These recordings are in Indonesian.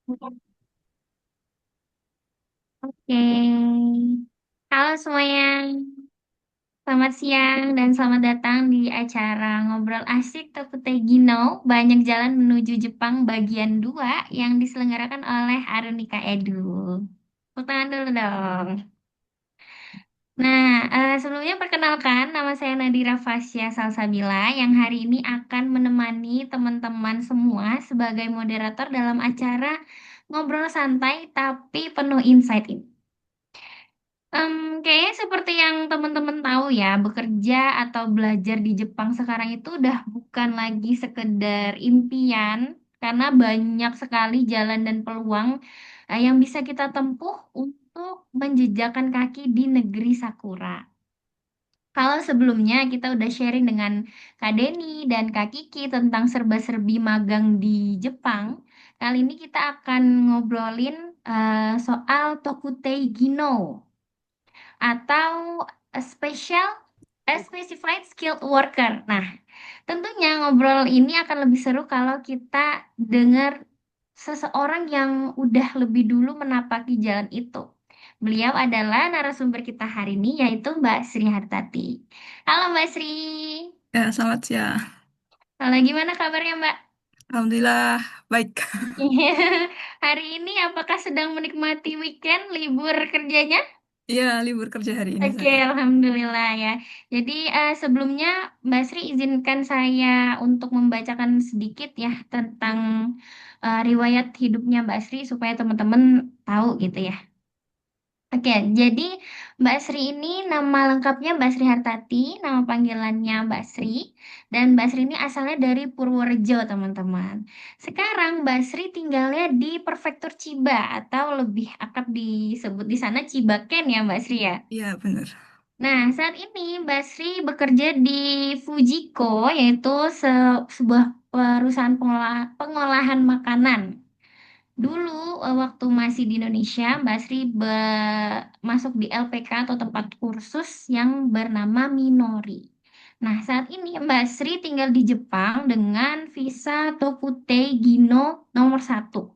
Oke, halo semuanya, selamat siang dan selamat datang di acara Ngobrol Asik Tokutei Gino, Banyak Jalan Menuju Jepang bagian 2 yang diselenggarakan oleh Arunika Edu. Tepuk tangan dulu dong. Nah, sebelumnya perkenalkan, nama saya Nadira Fasya Salsabila yang hari ini akan menemani teman-teman semua sebagai moderator dalam acara Ngobrol Santai tapi Penuh Insight ini. Kayaknya seperti yang teman-teman tahu ya, bekerja atau belajar di Jepang sekarang itu udah bukan lagi sekedar impian, karena banyak sekali jalan dan peluang yang bisa kita tempuh untuk menjejakkan kaki di negeri Sakura. Kalau sebelumnya kita udah sharing dengan Kak Deni dan Kak Kiki tentang serba-serbi magang di Jepang, kali ini kita akan ngobrolin soal Tokutei Gino atau a special a specified skilled worker. Nah, tentunya ngobrol ini akan lebih seru kalau kita dengar seseorang yang udah lebih dulu menapaki jalan itu. Beliau adalah narasumber kita hari ini yaitu Mbak Sri Hartati. Halo Mbak Sri. Ya, selamat siang. Halo, gimana kabarnya Mbak? Alhamdulillah, baik. Hari ini apakah sedang menikmati weekend libur kerjanya? Iya, libur kerja hari ini Oke, saya. alhamdulillah ya. Jadi sebelumnya Mbak Sri izinkan saya untuk membacakan sedikit ya tentang riwayat hidupnya Mbak Sri supaya teman-teman tahu gitu ya. Oke, jadi Mbak Sri ini nama lengkapnya Mbak Sri Hartati, nama panggilannya Mbak Sri, dan Mbak Sri ini asalnya dari Purworejo, teman-teman. Sekarang Mbak Sri tinggalnya di Prefektur Chiba atau lebih akrab disebut di sana Chibaken ya Mbak Sri ya. Iya, benar. Nah, saat ini Mbak Sri bekerja di Fujiko, yaitu sebuah perusahaan pengolahan makanan. Dulu, waktu masih di Indonesia, Mbak Sri masuk di LPK atau tempat kursus yang bernama Minori. Nah, saat ini Mbak Sri tinggal di Jepang dengan visa Tokutei Gino nomor 1.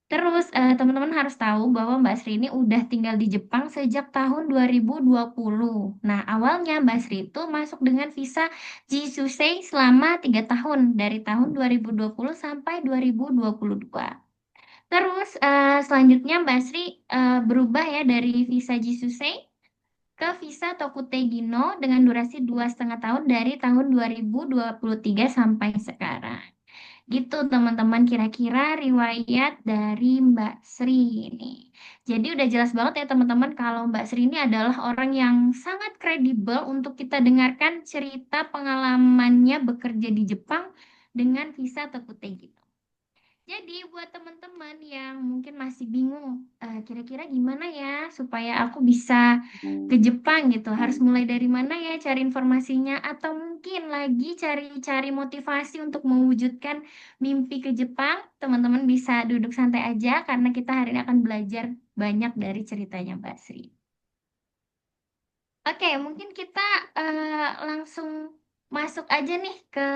Terus teman-teman harus tahu bahwa Mbak Sri ini udah tinggal di Jepang sejak tahun 2020. Nah, awalnya Mbak Sri itu masuk dengan visa Jisusei selama 3 tahun, dari tahun 2020 sampai 2022. Terus selanjutnya Mbak Sri berubah ya dari visa Jisusei ke visa Tokutei Gino dengan durasi 2,5 tahun dari tahun 2023 sampai sekarang. Gitu teman-teman kira-kira riwayat dari Mbak Sri ini. Jadi udah jelas banget ya teman-teman kalau Mbak Sri ini adalah orang yang sangat kredibel untuk kita dengarkan cerita pengalamannya bekerja di Jepang dengan visa Tokutei gitu. Jadi buat teman-teman yang mungkin masih bingung, kira-kira gimana ya supaya aku bisa ke Jepang gitu, harus mulai dari mana ya cari informasinya, atau mungkin lagi cari-cari motivasi untuk mewujudkan mimpi ke Jepang, teman-teman bisa duduk santai aja karena kita hari ini akan belajar banyak dari ceritanya Mbak Sri. Oke, mungkin kita langsung masuk aja nih ke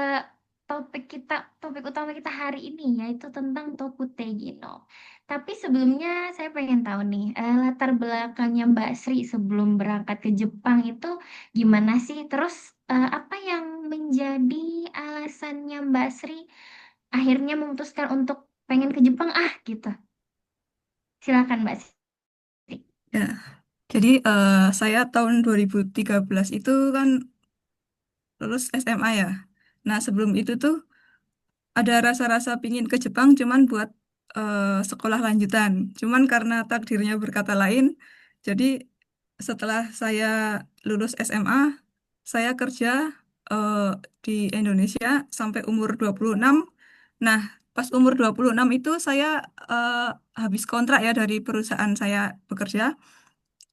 topik kita, topik utama kita hari ini, yaitu tentang Tokute Gino. Tapi sebelumnya saya pengen tahu nih, latar belakangnya Mbak Sri sebelum berangkat ke Jepang itu gimana sih? Terus apa yang menjadi alasannya Mbak Sri akhirnya memutuskan untuk pengen ke Jepang gitu? Silakan Mbak Sri. Ya, jadi saya tahun 2013 itu kan lulus SMA ya. Nah, sebelum itu tuh ada rasa-rasa pingin ke Jepang cuman buat sekolah lanjutan. Cuman karena takdirnya berkata lain, jadi setelah saya lulus SMA, saya kerja eh, di Indonesia sampai umur 26. Nah, pas umur 26 itu saya eh, habis kontrak ya dari perusahaan saya bekerja.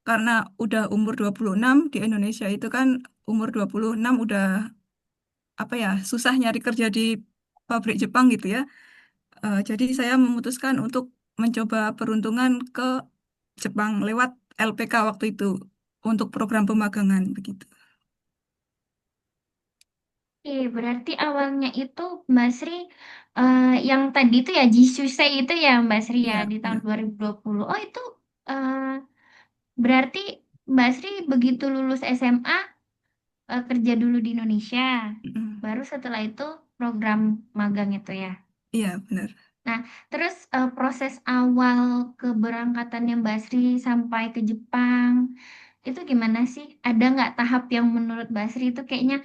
Karena udah umur 26 di Indonesia itu kan umur 26 udah apa ya, susah nyari kerja di pabrik Jepang gitu ya. Jadi saya memutuskan untuk mencoba peruntungan ke Jepang lewat LPK waktu itu untuk program pemagangan begitu. Oke, berarti awalnya itu Mbak Sri Yang tadi itu ya Jisuse itu ya Mbak Sri ya Iya, di tahun benar. 2020. Oh itu eh, berarti Mbak Sri begitu lulus SMA kerja dulu di Indonesia, Mm. baru setelah itu program magang itu ya. Iya, benar. Nah, terus proses awal keberangkatannya Mbak Sri sampai ke Jepang itu gimana sih? Ada nggak tahap yang menurut Mbak Sri itu kayaknya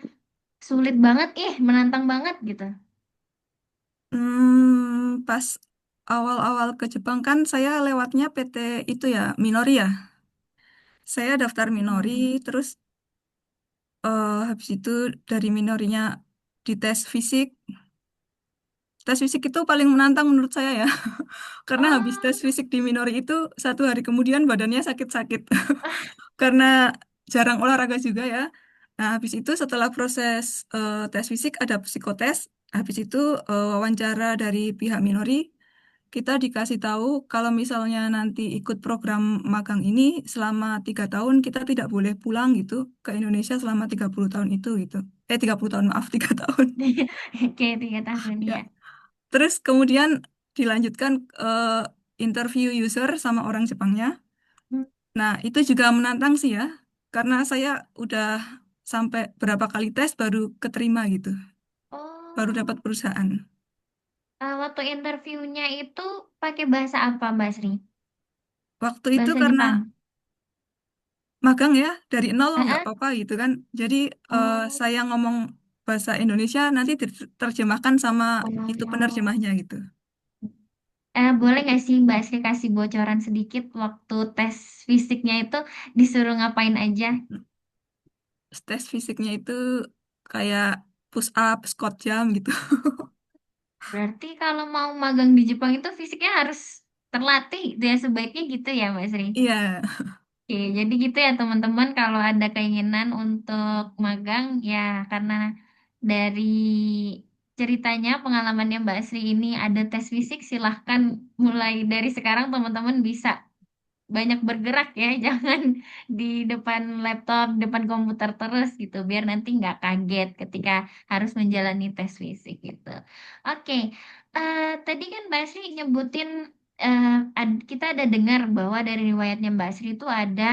sulit banget, menantang banget gitu? Pas awal-awal ke Jepang kan saya lewatnya PT itu ya, Minori ya. Saya daftar Minori, Hmm. terus habis itu dari Minorinya dites fisik. Tes fisik itu paling menantang menurut saya ya, karena habis tes Oh, fisik di Minori itu 1 hari kemudian badannya sakit-sakit, karena jarang olahraga juga ya. Nah, habis itu setelah proses tes fisik ada psikotes, habis itu wawancara dari pihak Minori. Kita dikasih tahu kalau misalnya nanti ikut program magang ini selama 3 tahun kita tidak boleh pulang gitu ke Indonesia selama 30 tahun itu gitu. 30 tahun maaf 3 tahun. oke 3 tahun Ya. ya. Terus kemudian dilanjutkan interview user sama orang Jepangnya. Hmm. Nah, itu juga menantang sih ya, karena saya udah sampai berapa kali tes baru keterima gitu, baru dapat Oh, perusahaan. waktu interviewnya itu pakai bahasa apa Mbak Sri? Waktu itu Bahasa karena Jepang. magang ya, dari nol nggak Heeh. apa-apa gitu kan. Jadi Oh, saya ngomong bahasa Indonesia nanti diterjemahkan sama itu oh. penerjemahnya gitu. Boleh nggak sih Mbak Sri kasih bocoran sedikit waktu tes fisiknya itu disuruh ngapain aja? Tes fisiknya itu kayak push up, squat jam gitu. Berarti kalau mau magang di Jepang itu fisiknya harus terlatih gitu ya sebaiknya gitu ya Mbak Sri. Iya. Oke, jadi gitu ya teman-teman kalau ada keinginan untuk magang ya karena dari ceritanya pengalamannya Mbak Sri ini ada tes fisik silahkan mulai dari sekarang teman-teman bisa banyak bergerak ya, jangan di depan laptop, depan komputer terus gitu, biar nanti nggak kaget ketika harus menjalani tes fisik gitu. Oke, tadi kan Mbak Sri nyebutin eh, kita ada dengar bahwa dari riwayatnya Mbak Sri itu ada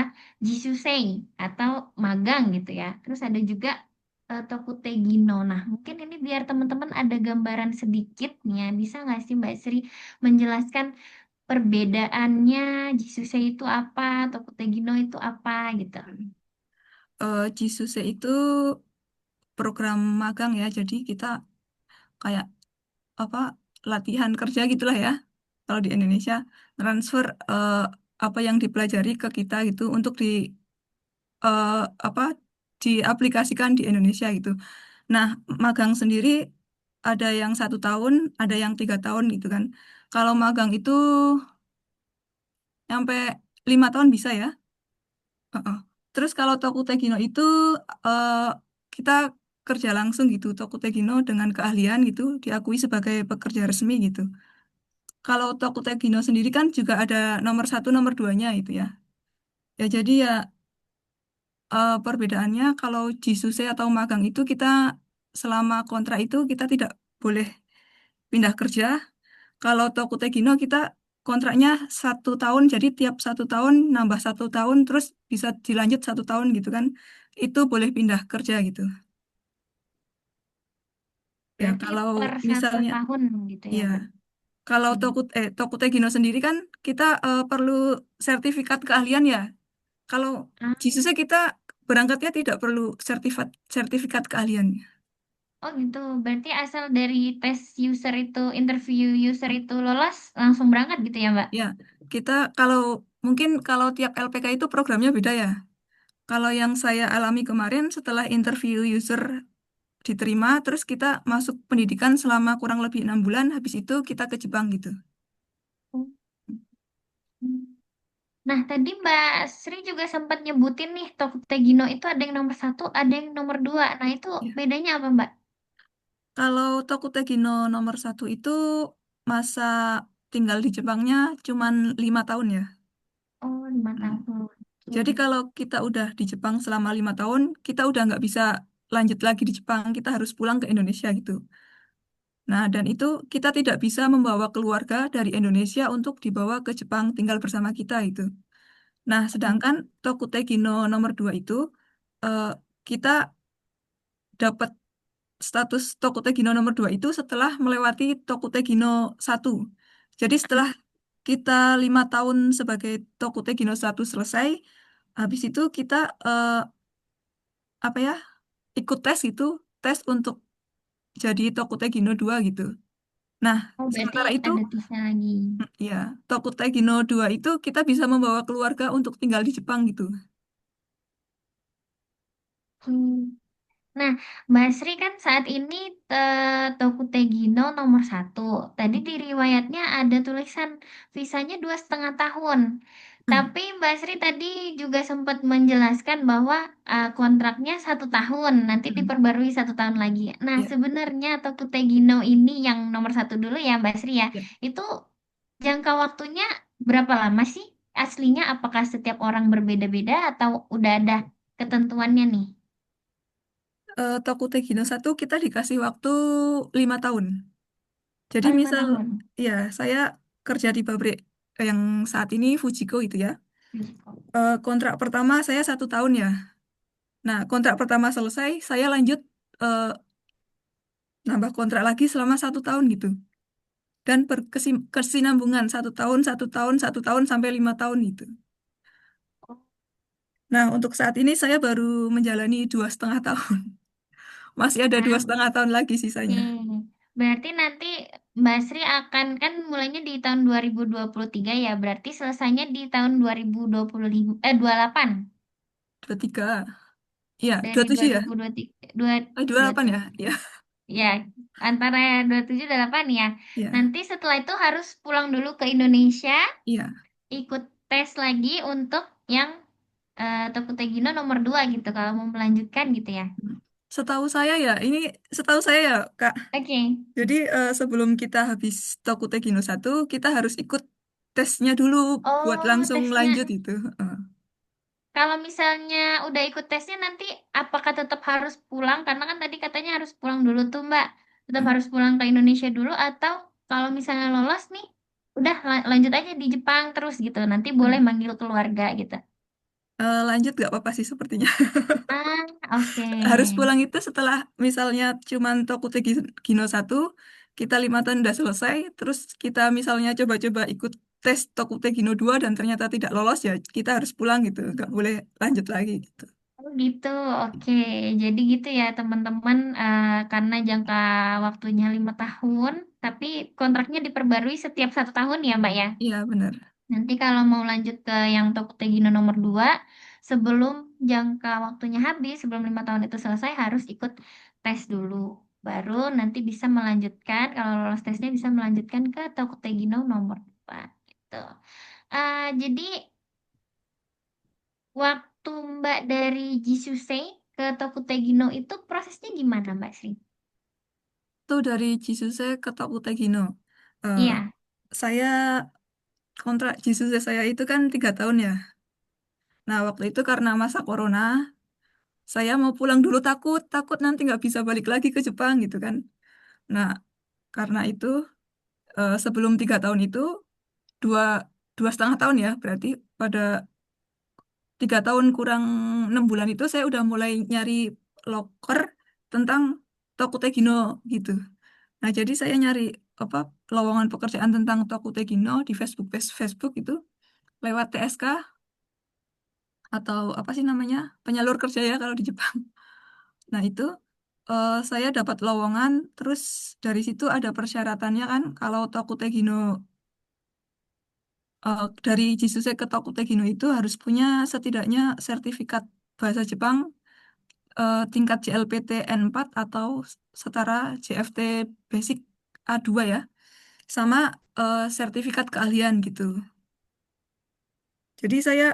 Jisusei atau magang gitu ya. Terus ada juga Tokutegi no. Nah, mungkin ini biar teman-teman ada gambaran sedikit nih ya, bisa nggak sih Mbak Sri menjelaskan perbedaannya Jisuse itu apa, Tokutegino itu apa gitu. Jisuse itu program magang ya, jadi kita kayak apa latihan kerja gitulah ya. Kalau di Indonesia transfer apa yang dipelajari ke kita gitu untuk eh, apa diaplikasikan di Indonesia gitu. Nah, magang sendiri ada yang 1 tahun, ada yang 3 tahun gitu kan. Kalau magang itu sampai 5 tahun bisa ya. Heeh. Terus kalau Tokutegino itu eh, kita kerja langsung gitu. Tokutegino dengan keahlian gitu diakui sebagai pekerja resmi gitu. Kalau Tokutegino sendiri kan juga ada nomor satu, nomor duanya itu ya. Ya jadi ya perbedaannya kalau Jisuse atau magang itu kita selama kontrak itu kita tidak boleh pindah kerja. Kalau Tokutegino kita kontraknya 1 tahun, jadi tiap 1 tahun nambah 1 tahun, terus bisa dilanjut 1 tahun gitu kan. Itu boleh pindah kerja gitu. Ya Berarti kalau per satu misalnya, tahun gitu ya, ya Mbak. kalau Hmm. Tokutegino sendiri kan kita perlu sertifikat keahlian ya. Kalau Ah, Jisusnya kita berangkatnya tidak perlu sertifikat sertifikat keahlian. oh gitu. Berarti asal dari tes user itu, interview user itu lolos, langsung berangkat gitu ya, Mbak? Ya, kita kalau mungkin kalau tiap LPK itu programnya beda ya. Kalau yang saya alami kemarin setelah interview user diterima, terus kita masuk pendidikan selama kurang lebih 6 bulan, habis itu kita ke Jepang gitu. Hmm. Nah, tadi Mbak Sri juga sempat nyebutin nih, Tokutegino itu ada yang nomor satu, ada yang nomor dua. Nah, itu Ya. bedanya apa, Mbak? Kalau Tokutegino nomor 1 itu masa tinggal di Jepangnya cuman 5 tahun ya. Oh, lima Hmm. tahun. Jadi Oke. kalau kita udah di Jepang selama 5 tahun, kita udah nggak bisa lanjut lagi di Jepang, kita harus pulang ke Indonesia gitu. Nah, dan itu kita tidak bisa membawa keluarga dari Indonesia untuk dibawa ke Jepang tinggal bersama kita itu. Nah, sedangkan Tokutegino nomor 2 itu eh, kita dapat status Tokutegino nomor 2 itu setelah melewati Tokutegino 1. Jadi setelah kita 5 tahun sebagai Tokutegino 1 selesai, habis itu kita eh, apa ya ikut tes itu, tes untuk jadi Tokutegino 2 gitu. Nah, Oh, berarti sementara itu ada tesnya lagi. ya, Tokutegino 2 itu kita bisa membawa keluarga untuk tinggal di Jepang gitu. Hmm. Nah, Mbak Sri kan saat ini Tokutegino nomor satu. Tadi di riwayatnya ada tulisan visanya 2,5 tahun. Tapi Mbak Sri tadi juga sempat menjelaskan bahwa kontraknya 1 tahun, nanti diperbarui 1 tahun lagi. Nah, Ya, sebenarnya Tokutegino ini yang nomor satu dulu ya Mbak Sri ya, ya. itu jangka waktunya berapa lama sih? Aslinya apakah setiap orang berbeda-beda atau udah ada ketentuannya nih? Tokutegino 1 kita dikasih waktu 5 tahun. Jadi Oh, lima misal, tahun. ya saya kerja di pabrik yang saat ini Fujiko itu ya. Bioskop. Kontrak pertama saya 1 tahun ya. Nah, kontrak pertama selesai, saya lanjut eh, nambah kontrak lagi selama 1 tahun gitu. Dan berkesinambungan 1 tahun, 1 tahun, 1 tahun sampai 5 tahun gitu. Nah, untuk saat ini saya baru menjalani 2,5 tahun. Masih ada dua Nah, setengah tahun lagi oke. sisanya. Berarti nanti Mbak Sri akan kan mulainya di tahun 2023 ya. Berarti selesainya di tahun 2025 delapan. 23. Iya, Dari 27 ya? 2023 dua 28 ya? 27. Iya, Ya, antara 27 delapan ya. iya, Nanti setelah itu harus pulang dulu ke Indonesia, iya. ikut tes lagi untuk yang Tokutegino nomor 2 gitu kalau mau melanjutkan gitu ya. Setahu saya ya, ini setahu saya ya, Kak. Oke. Jadi sebelum kita habis Tokutegino 1, kita harus ikut tesnya dulu buat Oh, langsung lanjut tesnya. itu. Kalau misalnya udah ikut tesnya nanti apakah tetap harus pulang? Karena kan tadi katanya harus pulang dulu tuh Mbak. Tetap harus pulang ke Indonesia dulu atau kalau misalnya lolos nih, udah lanjut aja di Jepang terus gitu. Nanti boleh manggil keluarga gitu. Lanjut gak apa-apa sih sepertinya. Ah, oke. Harus pulang itu setelah misalnya cuman Tokutegino 1, kita 5 tahun udah selesai, terus kita misalnya coba-coba ikut tes Tokutegino 2 dan ternyata tidak lolos ya kita harus pulang gitu, nggak boleh lanjut lagi gitu. Oh gitu, oke. Jadi gitu ya teman-teman, karena jangka waktunya 5 tahun, tapi kontraknya diperbarui setiap 1 tahun ya Mbak ya? Iya benar. Nanti kalau mau lanjut ke yang Tokutegino nomor 2, sebelum jangka waktunya habis, sebelum 5 tahun itu selesai, harus ikut tes dulu. Baru nanti bisa melanjutkan, kalau lolos tesnya bisa melanjutkan ke Tokutegino nomor 2. Gitu. Jadi waktu Mbak dari Jisuse ke Tokutegino itu prosesnya gimana Mbak Sri? Itu dari Jisuse ke Tokutegino. Eh, Iya. saya kontrak Jisuse saya itu kan 3 tahun ya. Nah waktu itu karena masa corona, saya mau pulang dulu takut takut nanti nggak bisa balik lagi ke Jepang gitu kan. Nah karena itu sebelum 3 tahun itu dua 2,5 tahun ya berarti pada 3 tahun kurang 6 bulan itu saya udah mulai nyari loker tentang Tokutegino gitu. Nah jadi saya nyari apa lowongan pekerjaan tentang Tokutegino di Facebook itu lewat TSK atau apa sih namanya penyalur kerja ya kalau di Jepang. Nah itu saya dapat lowongan terus dari situ ada persyaratannya kan kalau Tokutegino dari Jisuse ke Tokutegino itu harus punya setidaknya sertifikat bahasa Jepang tingkat JLPT N4 atau setara JFT Basic A2 ya, sama sertifikat keahlian gitu. Jadi saya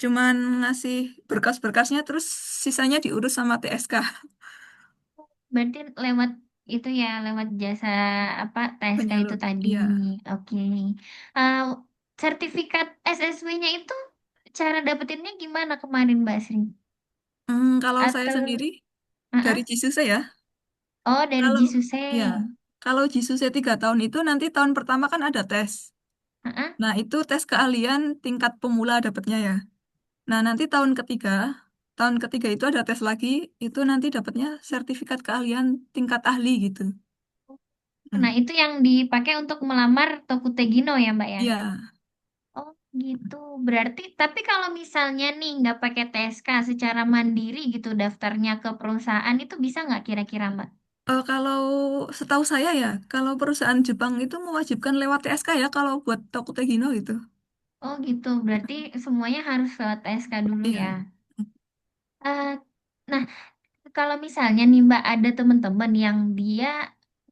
cuman ngasih berkas-berkasnya terus sisanya diurus sama TSK Berarti lewat itu ya, lewat jasa apa TSK itu penyalur. tadi. Iya. Oke. Eh, Sertifikat SSW-nya itu cara dapetinnya gimana kemarin Mbak Sri? Kalau saya Atau sendiri dari uh Jisuse ya, Oh, dari Kalau ya, Jisuseng. kalau Jisuse 3 tahun itu nanti tahun pertama kan ada tes. Heeh. Nah, itu tes keahlian tingkat pemula dapatnya ya. Nah, nanti tahun ketiga itu ada tes lagi, itu nanti dapatnya sertifikat keahlian tingkat ahli gitu. Nah, Hmm. itu yang dipakai untuk melamar Tokutegino ya, Mbak ya? Iya. Oh, gitu. Berarti, tapi kalau misalnya nih nggak pakai TSK secara mandiri gitu daftarnya ke perusahaan itu bisa nggak kira-kira, Mbak? Kalau setahu saya ya, kalau perusahaan Jepang itu mewajibkan lewat TSK ya, kalau buat Tokutegino gitu. Oh, gitu. Berarti semuanya harus lewat TSK dulu ya. Iya. Eh, nah, kalau misalnya nih Mbak ada teman-teman yang dia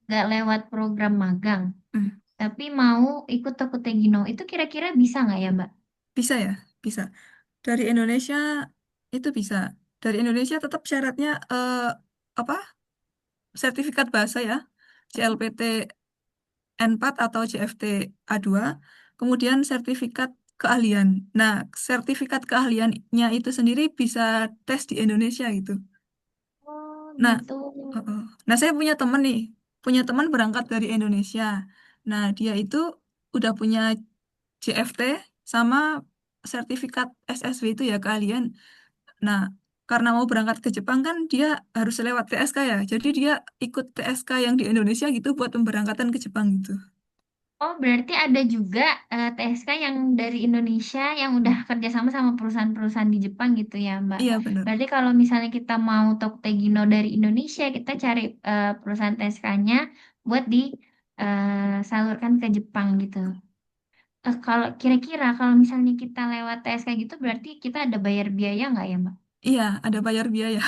nggak lewat program magang, Hmm. tapi mau ikut Tokutegino, itu kira-kira bisa nggak ya, Mbak? Bisa ya, bisa. Dari Indonesia itu bisa. Dari Indonesia tetap syaratnya apa? Sertifikat bahasa ya, CLPT N4 atau CFT A2, kemudian sertifikat keahlian. Nah, sertifikat keahliannya itu sendiri bisa tes di Indonesia gitu. Oh, Nah, gitu. nah saya punya teman berangkat dari Indonesia. Nah, dia itu udah punya CFT sama sertifikat SSW itu ya keahlian. Nah, karena mau berangkat ke Jepang kan dia harus lewat TSK ya. Jadi dia ikut TSK yang di Indonesia gitu buat pemberangkatan ke Jepang gitu. Oh, berarti ada juga TSK yang dari Indonesia yang udah Hmm. kerjasama sama perusahaan-perusahaan di Jepang gitu ya, Mbak. Iya benar. Berarti kalau misalnya kita mau Toktegino dari Indonesia, kita cari perusahaan TSK-nya buat disalurkan ke Jepang gitu. Kalau kira-kira kalau misalnya kita lewat TSK gitu, berarti kita ada bayar biaya nggak ya, Mbak? Iya, ada bayar biaya.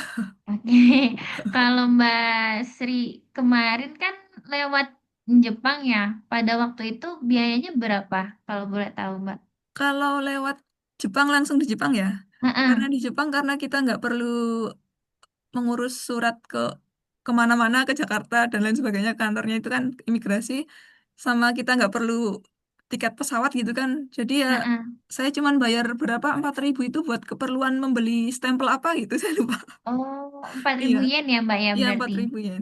Oke, kalau Mbak Sri kemarin kan lewat Jepang ya, pada waktu itu biayanya berapa? Kalau boleh tahu Mbak. Kalau lewat Jepang langsung di Jepang ya. Karena Heeh, di Jepang karena kita nggak perlu mengurus surat ke kemana-mana ke Jakarta dan lain sebagainya kantornya itu kan imigrasi sama kita nggak perlu tiket pesawat gitu kan. Jadi ya heeh. saya cuman bayar berapa 4.000 itu buat keperluan membeli stempel apa gitu saya lupa. Oh, 4.000 Iya, yen ya Mbak ya iya empat berarti. ribu ya.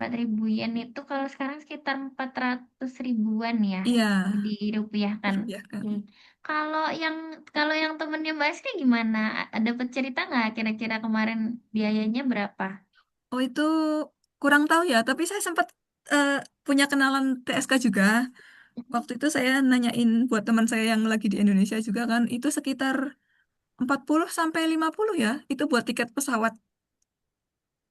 4.000 yen itu kalau sekarang sekitar 400 ribuan ya Iya, dirupiahkan. dirupiahkan. Hmm. Kalau yang kalau yang temennya Mbak Sri gimana? Dapat cerita nggak kira-kira kemarin biayanya berapa? Oh itu kurang tahu ya, tapi saya sempat eh, punya kenalan TSK juga. Waktu itu saya nanyain buat teman saya yang lagi di Indonesia juga kan, itu sekitar 40 sampai 50 ya, itu buat tiket pesawat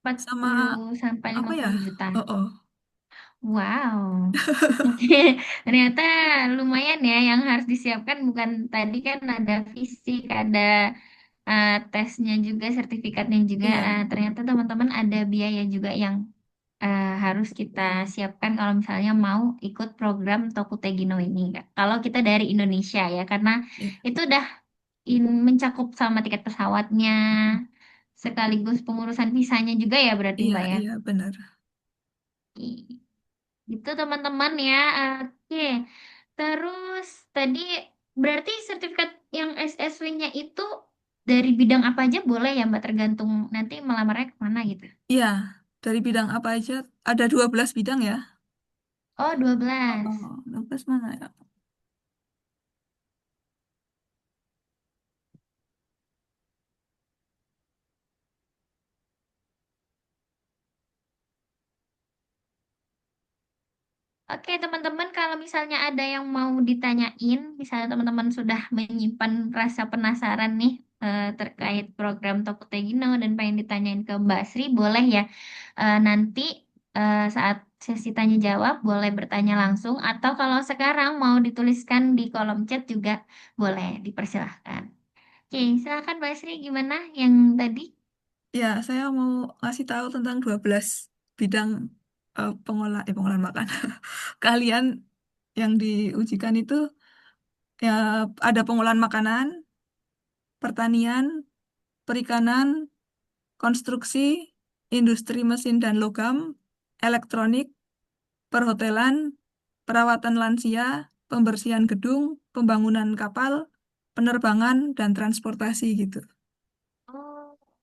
Empat sama puluh sampai apa lima ya? puluh juta. Oh, oh. Wow. Oke, ternyata lumayan ya yang harus disiapkan bukan tadi kan ada fisik, ada tesnya juga, sertifikatnya juga. Iya, Ternyata teman-teman ada biaya juga yang harus kita siapkan kalau misalnya mau ikut program Tokutegino ini. Kalau kita dari Indonesia ya, karena iya, itu udah mencakup sama tiket pesawatnya, mm, sekaligus pengurusan visanya juga ya berarti iya, Mbak ya. iya benar. Itu teman-teman ya. Oke. Terus tadi berarti sertifikat yang SSW-nya itu dari bidang apa aja boleh ya Mbak tergantung nanti melamarnya kemana gitu. Iya, dari bidang apa aja? Ada 12 bidang ya? Oh, Oh, 12. oh, 12 mana ya? Oke, teman-teman, kalau misalnya ada yang mau ditanyain, misalnya teman-teman sudah menyimpan rasa penasaran nih terkait program Tokotegino dan pengen ditanyain ke Mbak Sri, boleh ya. Nanti saat sesi tanya jawab, boleh bertanya langsung, atau kalau sekarang mau dituliskan di kolom chat juga boleh, dipersilahkan. Oke, silakan Mbak Sri, gimana yang tadi? Ya, saya mau ngasih tahu tentang 12 bidang pengolahan makan. Kalian yang diujikan itu ya ada pengolahan makanan, pertanian, perikanan, konstruksi, industri mesin dan logam, elektronik, perhotelan, perawatan lansia, pembersihan gedung, pembangunan kapal, penerbangan, dan transportasi gitu.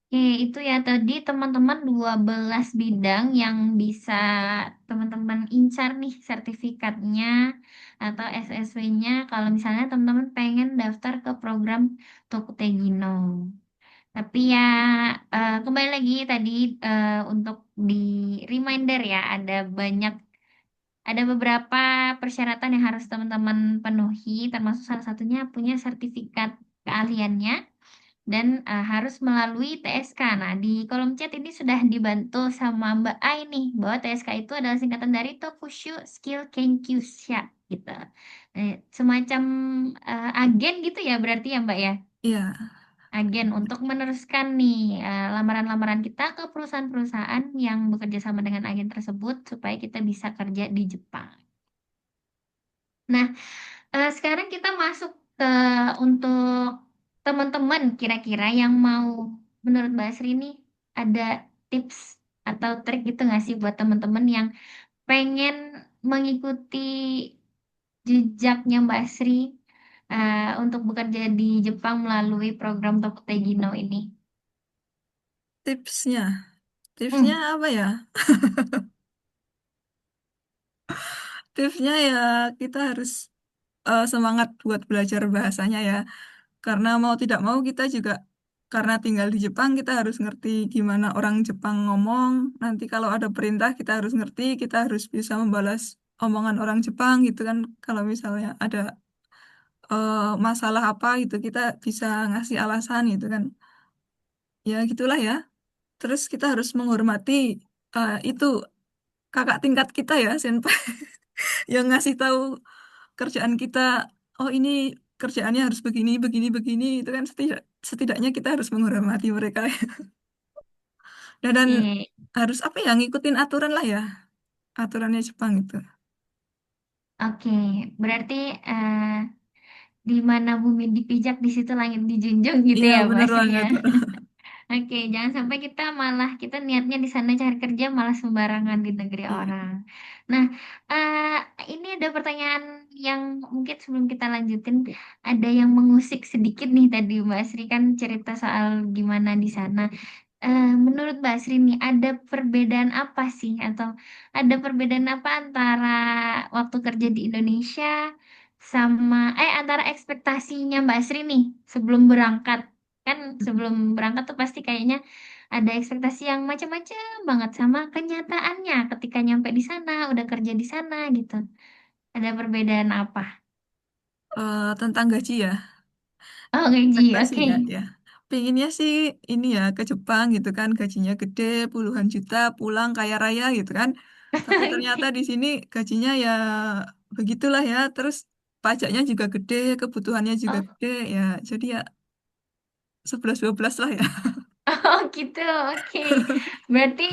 Oke, itu ya tadi teman-teman 12 bidang yang bisa teman-teman incar nih sertifikatnya atau SSW-nya kalau misalnya teman-teman pengen daftar ke program Tokutegino. Tapi ya kembali lagi tadi untuk di reminder ya ada beberapa persyaratan yang harus teman-teman penuhi termasuk salah satunya punya sertifikat keahliannya dan harus melalui TSK. Nah, di kolom chat ini sudah dibantu sama Mbak Ai nih bahwa TSK itu adalah singkatan dari Tokushu Skill Kenkyusha gitu. Semacam agen gitu ya berarti ya Mbak ya. Iya, Agen untuk meneruskan nih lamaran-lamaran kita ke perusahaan-perusahaan yang bekerja sama dengan agen tersebut supaya kita bisa kerja di Jepang. Nah, sekarang kita masuk ke untuk teman-teman kira-kira yang mau menurut Mbak Asri nih ada tips atau trik gitu nggak sih buat teman-teman yang pengen mengikuti jejaknya Mbak Asri untuk bekerja di Jepang melalui program Tokutei Gino ini? tipsnya. Tipsnya Hmm, apa ya? Tipsnya ya kita harus semangat buat belajar bahasanya ya. Karena mau tidak mau kita juga karena tinggal di Jepang kita harus ngerti gimana orang Jepang ngomong. Nanti kalau ada perintah kita harus ngerti, kita harus bisa membalas omongan orang Jepang gitu kan. Kalau misalnya ada masalah apa gitu kita bisa ngasih alasan gitu kan. Ya gitulah ya. Terus kita harus menghormati itu kakak tingkat kita ya, senpai yang ngasih tahu kerjaan kita. Oh ini kerjaannya harus begini, begini, begini. Itu kan setidaknya kita harus menghormati mereka. Dan oke, harus apa ya ngikutin aturan lah ya, aturannya Jepang itu. oke. Berarti di mana bumi dipijak di situ langit dijunjung gitu Iya ya Mbak bener Asri ya. banget. Oke, jangan sampai kita niatnya di sana cari kerja malah sembarangan di negeri Iya. orang. Nah, ini ada pertanyaan yang mungkin sebelum kita lanjutin, ada yang mengusik sedikit nih tadi Mbak Sri kan cerita soal gimana di sana. Menurut Mbak Sri nih, ada perbedaan apa sih atau ada perbedaan apa antara waktu kerja di Indonesia sama antara ekspektasinya Mbak Sri nih sebelum berangkat? Kan sebelum berangkat tuh pasti kayaknya ada ekspektasi yang macam-macam banget sama kenyataannya ketika nyampe di sana, udah kerja di sana gitu. Ada perbedaan apa? Tentang gaji ya, Oh, gaji, ekspektasi oke. ya, ya. Pinginnya sih ini ya ke Jepang gitu kan, gajinya gede, puluhan juta, pulang kaya raya gitu kan. Tapi ternyata Oke. di sini gajinya ya begitulah ya. Terus pajaknya juga gede, kebutuhannya juga Oh, gede ya. Jadi ya 11-12 lah ya. oh gitu, oke. Berarti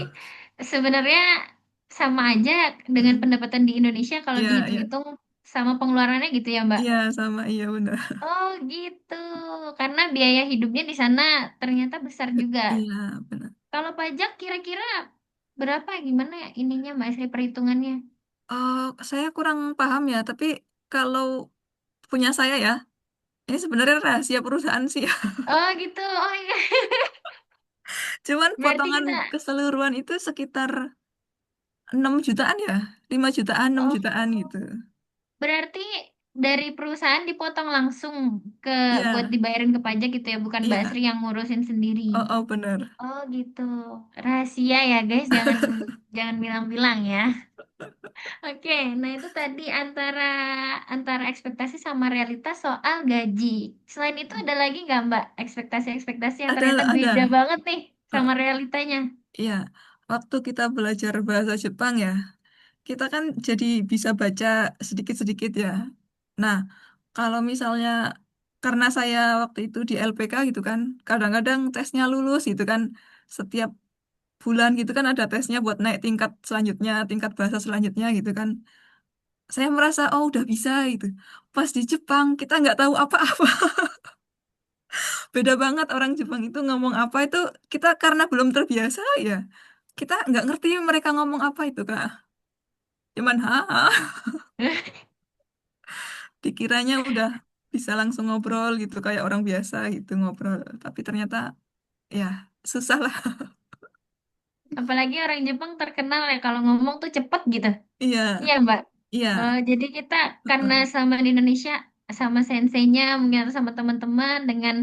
sebenarnya sama aja dengan pendapatan di Indonesia kalau Iya, iya. dihitung-hitung sama pengeluarannya gitu ya, Mbak? Iya, sama iya benar. Oh gitu, karena biaya hidupnya di sana ternyata besar juga. Iya, benar. Kalau pajak kira-kira berapa? Gimana ya ininya Mbak Sri perhitungannya? Oh, saya kurang paham ya, tapi kalau punya saya ya, ini sebenarnya rahasia perusahaan sih ya. Oh gitu, oh iya. Cuman Berarti potongan kita, keseluruhan itu sekitar 6 jutaan ya, 5 jutaan, 6 oh jutaan gitu. berarti dari perusahaan dipotong langsung ke buat Iya, dibayarin ke pajak gitu ya, bukan Mbak iya. Sri yang ngurusin sendiri. Oh, oh benar. Oh gitu. Rahasia ya guys, jangan jangan bilang-bilang ya. Oke, nah itu tadi antara antara ekspektasi sama realitas soal gaji. Selain itu ada lagi nggak Mbak ekspektasi-ekspektasi yang Ada, ternyata ada. beda banget nih sama Eh, realitanya? iya, waktu kita belajar bahasa Jepang ya, kita kan jadi bisa baca sedikit-sedikit ya. Nah, kalau misalnya karena saya waktu itu di LPK gitu kan, kadang-kadang tesnya lulus gitu kan, setiap bulan gitu kan ada tesnya buat naik tingkat selanjutnya, tingkat bahasa selanjutnya gitu kan. Saya merasa oh udah bisa gitu. Pas di Jepang kita nggak tahu apa-apa. Beda banget orang Jepang itu ngomong apa itu kita karena belum terbiasa ya. Kita nggak ngerti mereka ngomong apa itu Kak. Cuman dikiranya udah bisa langsung ngobrol gitu kayak orang biasa gitu ngobrol. Tapi ternyata ya. susah lah. Apalagi orang Jepang terkenal ya kalau ngomong tuh cepet gitu. Iya, Iya, Mbak. iya. Jadi kita karena Heeh. sama di Indonesia sama senseinya mungkin atau sama teman-teman dengan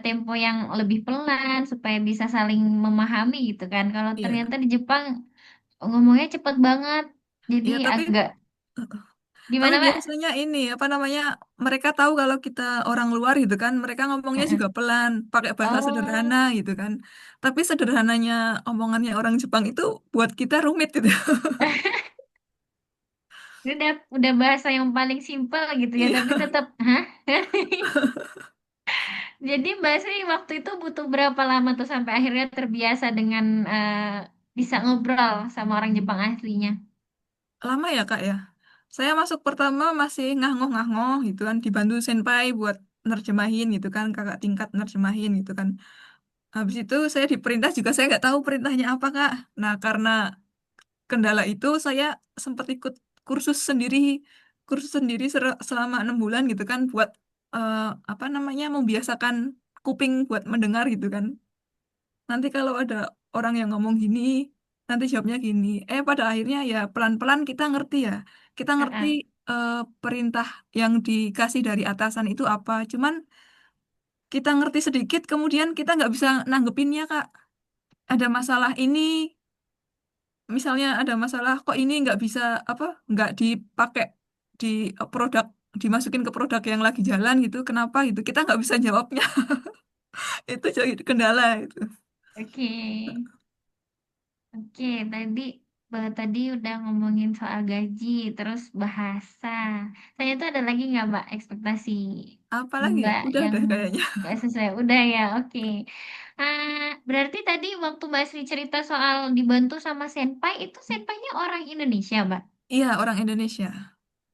tempo yang lebih pelan supaya bisa saling memahami gitu kan. Kalau Iya. ternyata di Jepang ngomongnya cepet banget. Jadi Iya, tapi agak tapi gimana, Mbak? biasanya ini apa namanya, mereka tahu kalau kita orang luar gitu kan, mereka ngomongnya Heeh. juga pelan, pakai bahasa sederhana Oh, gitu kan. Tapi sederhananya omongannya orang Jepang itu buat kita rumit gitu. ini udah bahasa yang paling simpel gitu ya, Iya, tapi tetap, hah? Jadi Mbak Sri waktu itu butuh berapa lama tuh sampai akhirnya terbiasa dengan bisa ngobrol sama orang Jepang aslinya? lama ya Kak ya. Saya masuk pertama masih ngah-ngoh gitu kan, dibantu senpai buat nerjemahin gitu kan, kakak tingkat nerjemahin gitu kan. Habis itu saya diperintah juga saya nggak tahu perintahnya apa Kak. Nah karena kendala itu saya sempat ikut kursus sendiri, selama 6 bulan gitu kan buat eh, apa namanya membiasakan kuping buat mendengar gitu kan. Nanti kalau ada orang yang ngomong gini, nanti jawabnya gini. Pada akhirnya ya pelan-pelan kita ngerti ya. Kita ngerti Heeh. eh, perintah yang dikasih dari atasan itu apa. Cuman kita ngerti sedikit, kemudian kita nggak bisa nanggepinnya Kak. Ada masalah ini, misalnya ada masalah kok ini nggak bisa apa nggak dipakai di produk, dimasukin ke produk yang lagi jalan gitu kenapa gitu kita nggak bisa jawabnya. Itu jadi kendala itu. Oke. Oke, tadi udah ngomongin soal gaji, terus bahasa. Saya tuh ada lagi nggak Mbak ekspektasi Apalagi Mbak yang udah kayaknya. nggak sesuai? Udah ya, oke. Berarti tadi waktu Mbak Sri cerita soal dibantu sama senpai, itu senpainya orang Indonesia, Mbak? Iya, orang Indonesia.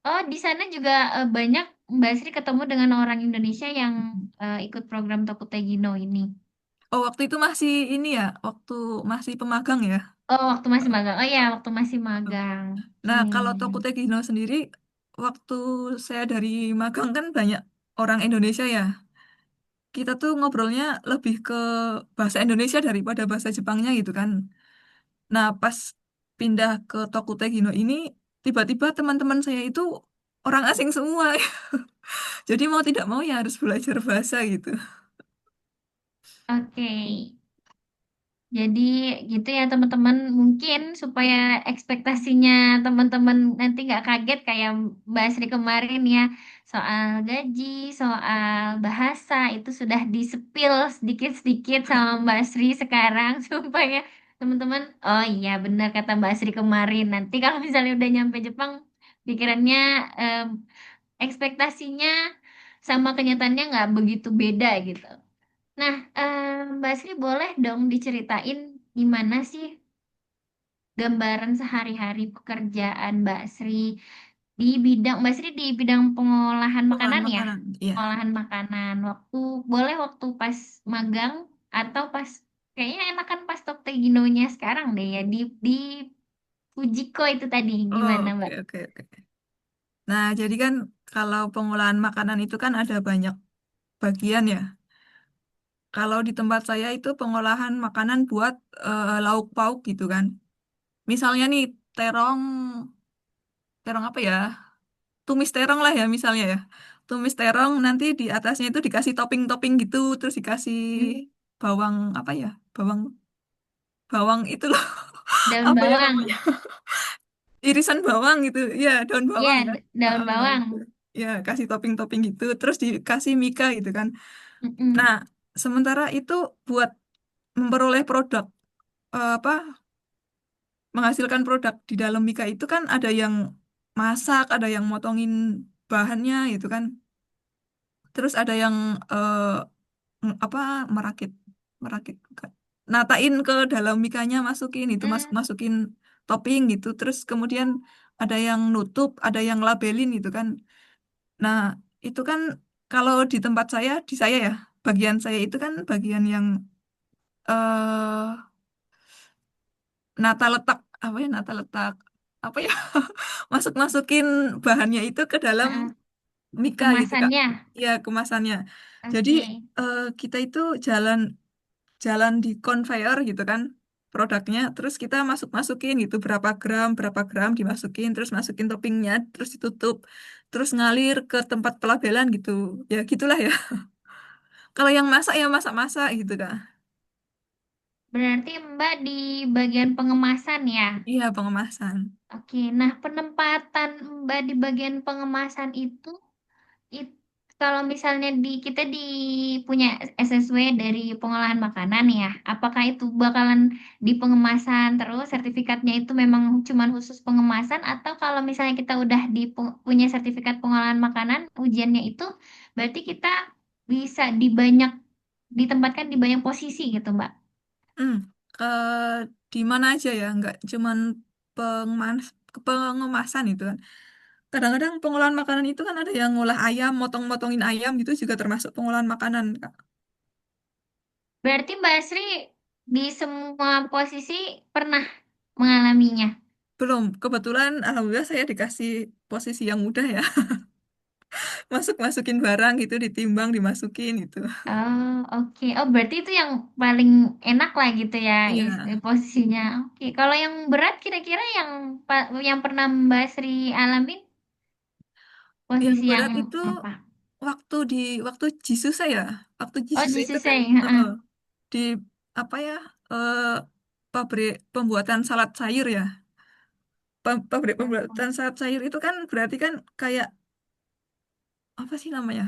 Oh, di sana juga banyak Mbak Sri ketemu dengan orang Indonesia yang ikut program Tokutei Gino ini. Oh, waktu itu masih ini ya, waktu masih pemagang ya. Oh, waktu masih magang. Oh ya, waktu masih magang. Oke. Nah, kalau Tokuteki Hino sendiri, waktu saya dari magang kan banyak orang Indonesia ya. Kita tuh ngobrolnya lebih ke bahasa Indonesia daripada bahasa Jepangnya gitu kan. Nah, pas pindah ke Tokuteki Hino ini, tiba-tiba teman-teman saya itu orang asing semua. Jadi mau tidak mau ya harus belajar bahasa gitu. Oke. Jadi gitu ya teman-teman, mungkin supaya ekspektasinya teman-teman nanti nggak kaget kayak Mbak Sri kemarin ya, soal gaji, soal bahasa itu sudah disepil sedikit-sedikit sama Mbak Sri sekarang supaya teman-teman, oh iya benar kata Mbak Sri kemarin, nanti kalau misalnya udah nyampe Jepang pikirannya em, ekspektasinya sama kenyataannya nggak begitu beda gitu. Nah, Mbak Sri boleh dong diceritain gimana sih gambaran sehari-hari pekerjaan Mbak Sri di bidang Mbak Sri di bidang pengolahan Pengolahan makanan ya? makanan, iya. Pengolahan makanan. Waktu pas magang atau pas kayaknya enakan pas Tokte Ginonya sekarang deh ya di Fujiko itu tadi Oh, gimana oke, Mbak? oke, oke. Nah, jadi kan kalau pengolahan makanan itu kan ada banyak bagian ya. Kalau di tempat saya itu pengolahan makanan buat lauk pauk gitu kan. Misalnya nih terong, terong apa ya? Tumis terong lah ya misalnya ya. Tumis terong nanti di atasnya itu dikasih topping-topping gitu, terus dikasih Hmm, bawang apa ya? Bawang bawang itu loh. daun Apa ya bawang. namanya? Irisan bawang gitu. Ya, daun Iya, bawang ya. daun Heeh, bawang. itu. Ya, kasih topping-topping gitu, terus dikasih mika gitu kan. Nah, Mm-mm. sementara itu buat memperoleh produk apa menghasilkan produk di dalam mika itu kan ada yang masak, ada yang motongin bahannya gitu kan. Terus ada yang apa merakit merakit bukan. Natain ke dalam mikanya masukin itu Hmm, masukin topping gitu. Terus kemudian ada yang nutup, ada yang labelin gitu kan. Nah, itu kan kalau di tempat saya, di saya ya, bagian saya itu kan bagian yang eh nata letak apa ya nata letak apa ya masuk-masukin bahannya itu ke dalam heeh. mika gitu Kak. Kemasannya. Ya, kemasannya. Jadi Oke. kita itu jalan jalan di conveyor gitu kan produknya, terus kita masuk-masukin gitu berapa gram dimasukin, terus masukin toppingnya, terus ditutup, terus ngalir ke tempat pelabelan gitu. Ya gitulah ya. Kalau yang masak ya masak-masak gitu kak. Berarti Mbak di bagian pengemasan ya? Iya pengemasan. Oke, nah penempatan Mbak di bagian pengemasan itu, it- kalau misalnya kita punya SSW dari pengolahan makanan ya, apakah itu bakalan di pengemasan terus sertifikatnya itu memang cuman khusus pengemasan, atau kalau misalnya kita udah punya sertifikat pengolahan makanan, ujiannya itu berarti kita bisa ditempatkan di banyak posisi gitu, Mbak? Hmm, ke di mana aja ya, nggak cuman pengemas pengemasan itu kan. Kadang-kadang pengolahan makanan itu kan ada yang ngolah ayam, motong-motongin ayam gitu juga termasuk pengolahan makanan, Kak. Berarti Mbak Sri di semua posisi pernah mengalaminya. Belum, kebetulan alhamdulillah saya dikasih posisi yang mudah ya. Masuk-masukin barang gitu, ditimbang, dimasukin gitu. Oh, oke. Oh, berarti itu yang paling enak lah gitu ya, Iya, posisinya. Oke. Kalau yang berat kira-kira yang pernah Mbak Sri alamin yang posisi yang berat itu apa? waktu di waktu Jisuse ya. Waktu Oh, Jisuse itu kan Jisuse. Heeh. di apa ya, eh, pabrik pembuatan salad sayur ya. Pabrik pembuatan salad sayur itu kan berarti kan kayak apa sih namanya?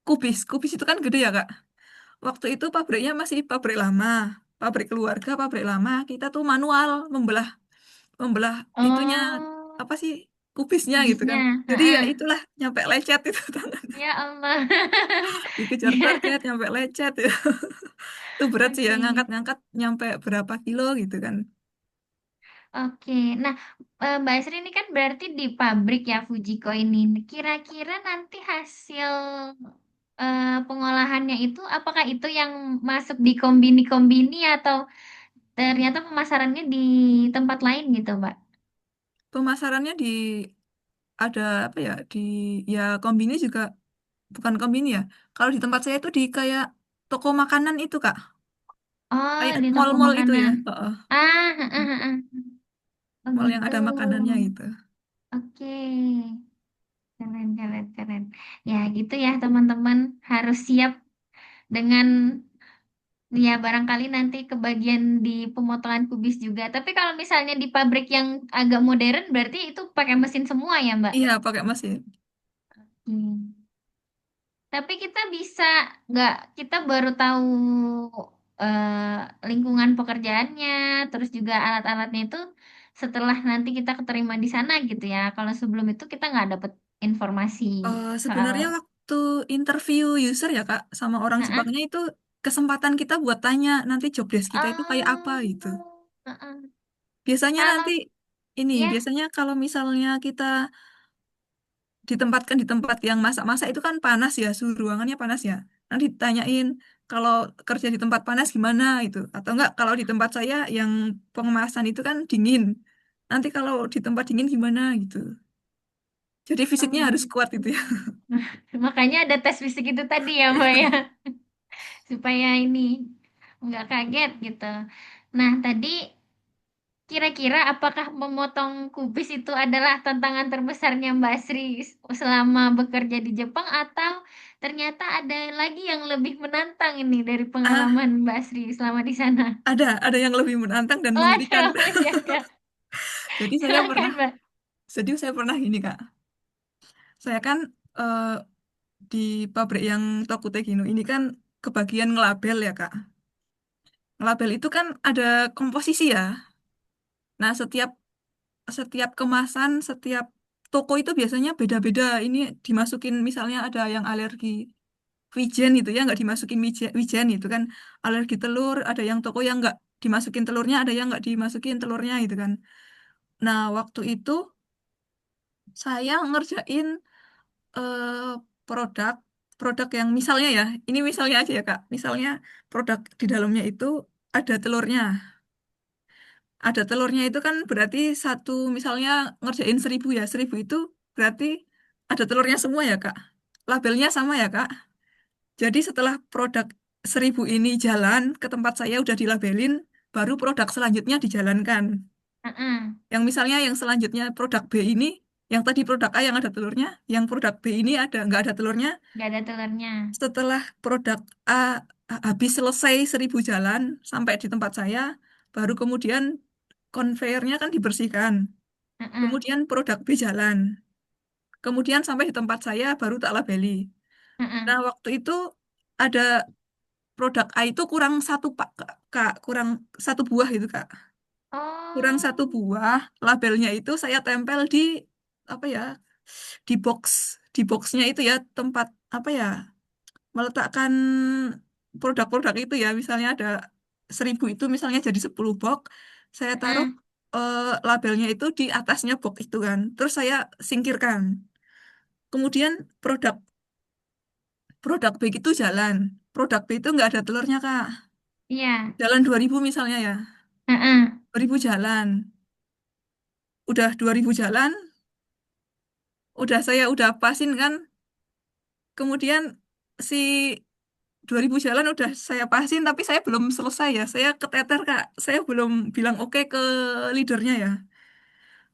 Kubis. Kubis itu kan gede ya, Kak. Waktu itu pabriknya masih pabrik lama, pabrik keluarga, pabrik lama. Kita tuh manual membelah membelah itunya Oh, apa sih kubisnya gitu kan. kubisnya. Jadi ya Heeh. itulah nyampe lecet itu tangan. Ya Allah. Dikejar target nyampe lecet ya. Itu berat sih ya Oke. ngangkat-ngangkat nyampe berapa kilo gitu kan. Oke, nah Mbak Sri ini kan berarti di pabrik ya Fujiko ini. Kira-kira nanti hasil pengolahannya itu, apakah itu yang masuk di kombini-kombini atau ternyata pemasarannya di tempat lain gitu, Mbak? Pemasarannya di ada apa ya di ya kombini juga bukan kombini ya. Kalau di tempat saya itu di kayak toko makanan itu Kak. Oh, Kayak di toko mall-mall itu ya. makanan. Heeh. Ah, heeh, heeh. Oh Mall yang gitu. ada makanannya gitu. Oke, keren, keren, keren. Ya gitu ya teman-teman, harus siap dengan. Ya, barangkali nanti kebagian di pemotongan kubis juga. Tapi kalau misalnya di pabrik yang agak modern, berarti itu pakai mesin semua ya, Mbak? Iya, pakai mesin. Hmm. Tapi kita bisa nggak? Kita baru tahu lingkungan pekerjaannya, terus juga alat-alatnya itu setelah nanti kita keterima di sana gitu ya. Kalau sebelum itu kita nggak dapet informasi soal. Sebenarnya waktu interview user ya Kak sama orang Heeh. Jepangnya itu kesempatan kita buat tanya nanti job desk kita itu kayak apa Oh, gitu. heeh. Biasanya nanti Kalau ya. biasanya kalau misalnya kita ditempatkan di tempat yang masak-masak itu kan panas ya, suhu ruangannya panas ya. Nanti ditanyain kalau kerja di tempat panas gimana itu. Atau enggak kalau di tempat saya yang pengemasan itu kan dingin. Nanti kalau di tempat dingin gimana gitu. Jadi Oh, fisiknya harus kuat gitu. itu ya. Makanya ada tes fisik itu tadi ya Mbak ya, supaya ini nggak kaget gitu. Nah tadi kira-kira apakah memotong kubis itu adalah tantangan terbesarnya Mbak Sri selama bekerja di Jepang, atau ternyata ada lagi yang lebih menantang ini dari Ah, pengalaman Mbak Sri selama di sana? ada yang lebih menantang dan mengerikan. Waduh, masih ada. Jadi saya Silakan pernah, Mbak. gini Kak. Saya kan eh, di pabrik yang Tokute Gino ini kan kebagian ngelabel ya Kak. Ngelabel itu kan ada komposisi ya. Nah, setiap setiap kemasan, setiap toko itu biasanya beda-beda. Ini dimasukin misalnya ada yang alergi wijen itu ya nggak dimasukin wijen, wijen itu kan alergi telur. Ada yang toko yang nggak dimasukin telurnya, ada yang nggak dimasukin telurnya gitu kan. Nah, waktu itu saya ngerjain eh, produk produk yang misalnya ya, ini misalnya aja ya Kak. Misalnya produk di dalamnya itu ada telurnya. Ada telurnya itu kan berarti satu misalnya ngerjain 1.000 ya. 1.000 itu berarti ada telurnya semua ya Kak. Labelnya sama ya Kak. Jadi setelah produk 1000 ini jalan ke tempat saya udah dilabelin, baru produk selanjutnya dijalankan. Heeh. Yang misalnya yang selanjutnya produk B ini, yang tadi produk A yang ada telurnya, yang produk B ini ada nggak ada telurnya. Gak ada telurnya. Setelah produk A habis selesai 1000 jalan sampai di tempat saya, baru kemudian konveyornya kan dibersihkan. Heeh. Kemudian produk B jalan. Kemudian sampai di tempat saya baru tak labeli. Heeh. Nah, waktu itu ada produk A itu kurang satu pak, Kak, kurang satu buah itu, Kak. Kurang satu Oh. buah, labelnya itu saya tempel di apa ya? Di box, di boxnya itu ya tempat apa ya? Meletakkan produk-produk itu ya, misalnya ada 1000 itu misalnya jadi 10 box, saya taruh Heeh. eh, labelnya itu di atasnya box itu kan. Terus saya singkirkan. Kemudian produk produk B itu jalan. Produk B itu nggak ada telurnya, Kak. Iya. Jalan 2000 misalnya ya. Heeh. 2000 jalan. Udah 2000 jalan, saya udah pasin kan. Kemudian si 2000 jalan udah saya pasin, tapi saya belum selesai ya. Saya keteter, Kak. Saya belum bilang oke ke leadernya ya.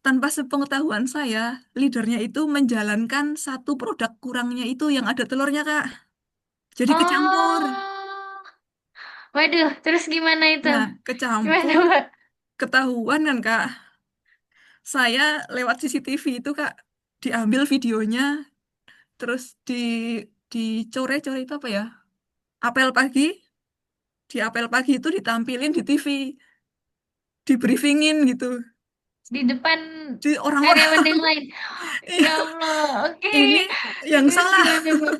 Tanpa sepengetahuan saya, leadernya itu menjalankan satu produk kurangnya itu yang ada telurnya, Kak. Jadi kecampur. Oh. Waduh, terus gimana itu? Nah, Gimana, kecampur, Mbak? ketahuan kan, Kak. Saya lewat CCTV itu, Kak, diambil videonya, terus dicore-core itu apa ya? Apel pagi, di apel pagi itu ditampilin di TV, di briefingin gitu. Di depan Di orang-orang karyawan yang lain. iya, Ya Allah, oke. ini yang Terus salah. gimana, Mbak?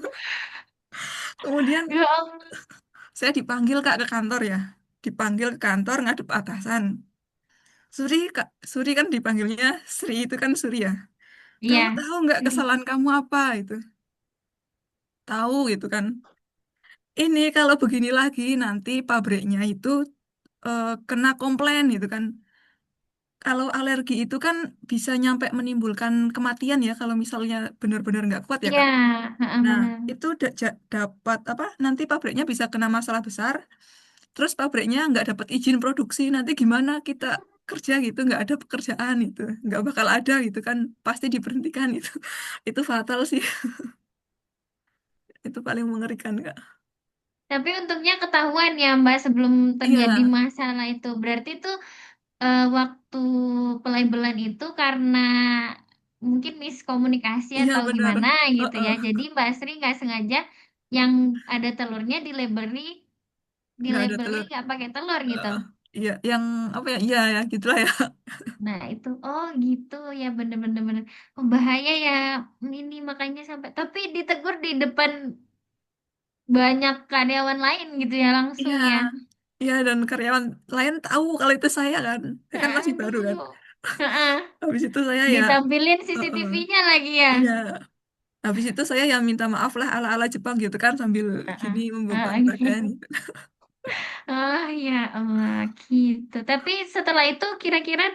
Kemudian Ya Allah. saya dipanggil, Kak, ke kantor ya. Dipanggil ke kantor ngadep atasan. Suri, Kak, Suri kan dipanggilnya Sri itu kan Suri ya. Iya. Kamu tahu nggak Sri. kesalahan kamu apa itu? Tahu gitu kan. Ini kalau begini lagi nanti pabriknya itu kena komplain gitu kan. Kalau alergi itu kan bisa nyampe menimbulkan kematian ya kalau misalnya benar-benar nggak kuat ya, Iya, Kak. heeh, Nah, benar. itu dapat apa? Nanti pabriknya bisa kena masalah besar. Terus pabriknya nggak dapat izin produksi. Nanti gimana kita kerja gitu? Nggak ada pekerjaan itu, nggak bakal ada gitu kan? Pasti diberhentikan itu. Itu fatal sih. Itu paling mengerikan, Kak. Tapi untungnya ketahuan ya Mbak sebelum terjadi Iya, masalah itu. Berarti itu waktu pelabelan itu karena mungkin miskomunikasi iya atau benar. gimana gitu ya. Heeh. Jadi Mbak Sri nggak sengaja yang ada telurnya Nggak ada dilabeli telur. nggak pakai telur gitu. Heeh. Iya, yang apa ya? Iya ya, gitulah ya. Nah itu, oh gitu ya bener-bener bener. Oh, bahaya ya ini makanya sampai. Tapi ditegur di depan banyak karyawan lain gitu ya langsung Iya, ya. iya dan karyawan lain tahu kalau itu saya kan. Saya kan masih baru kan. Aduh. Heeh. Habis itu saya ya, Ditampilin heeh. CCTV-nya lagi ya. Iya. Habis itu saya ya minta maaf lah ala-ala Jepang gitu kan sambil Heeh. gini membungkam badan. Heeh. Oh ya Allah gitu. Tapi setelah itu kira-kira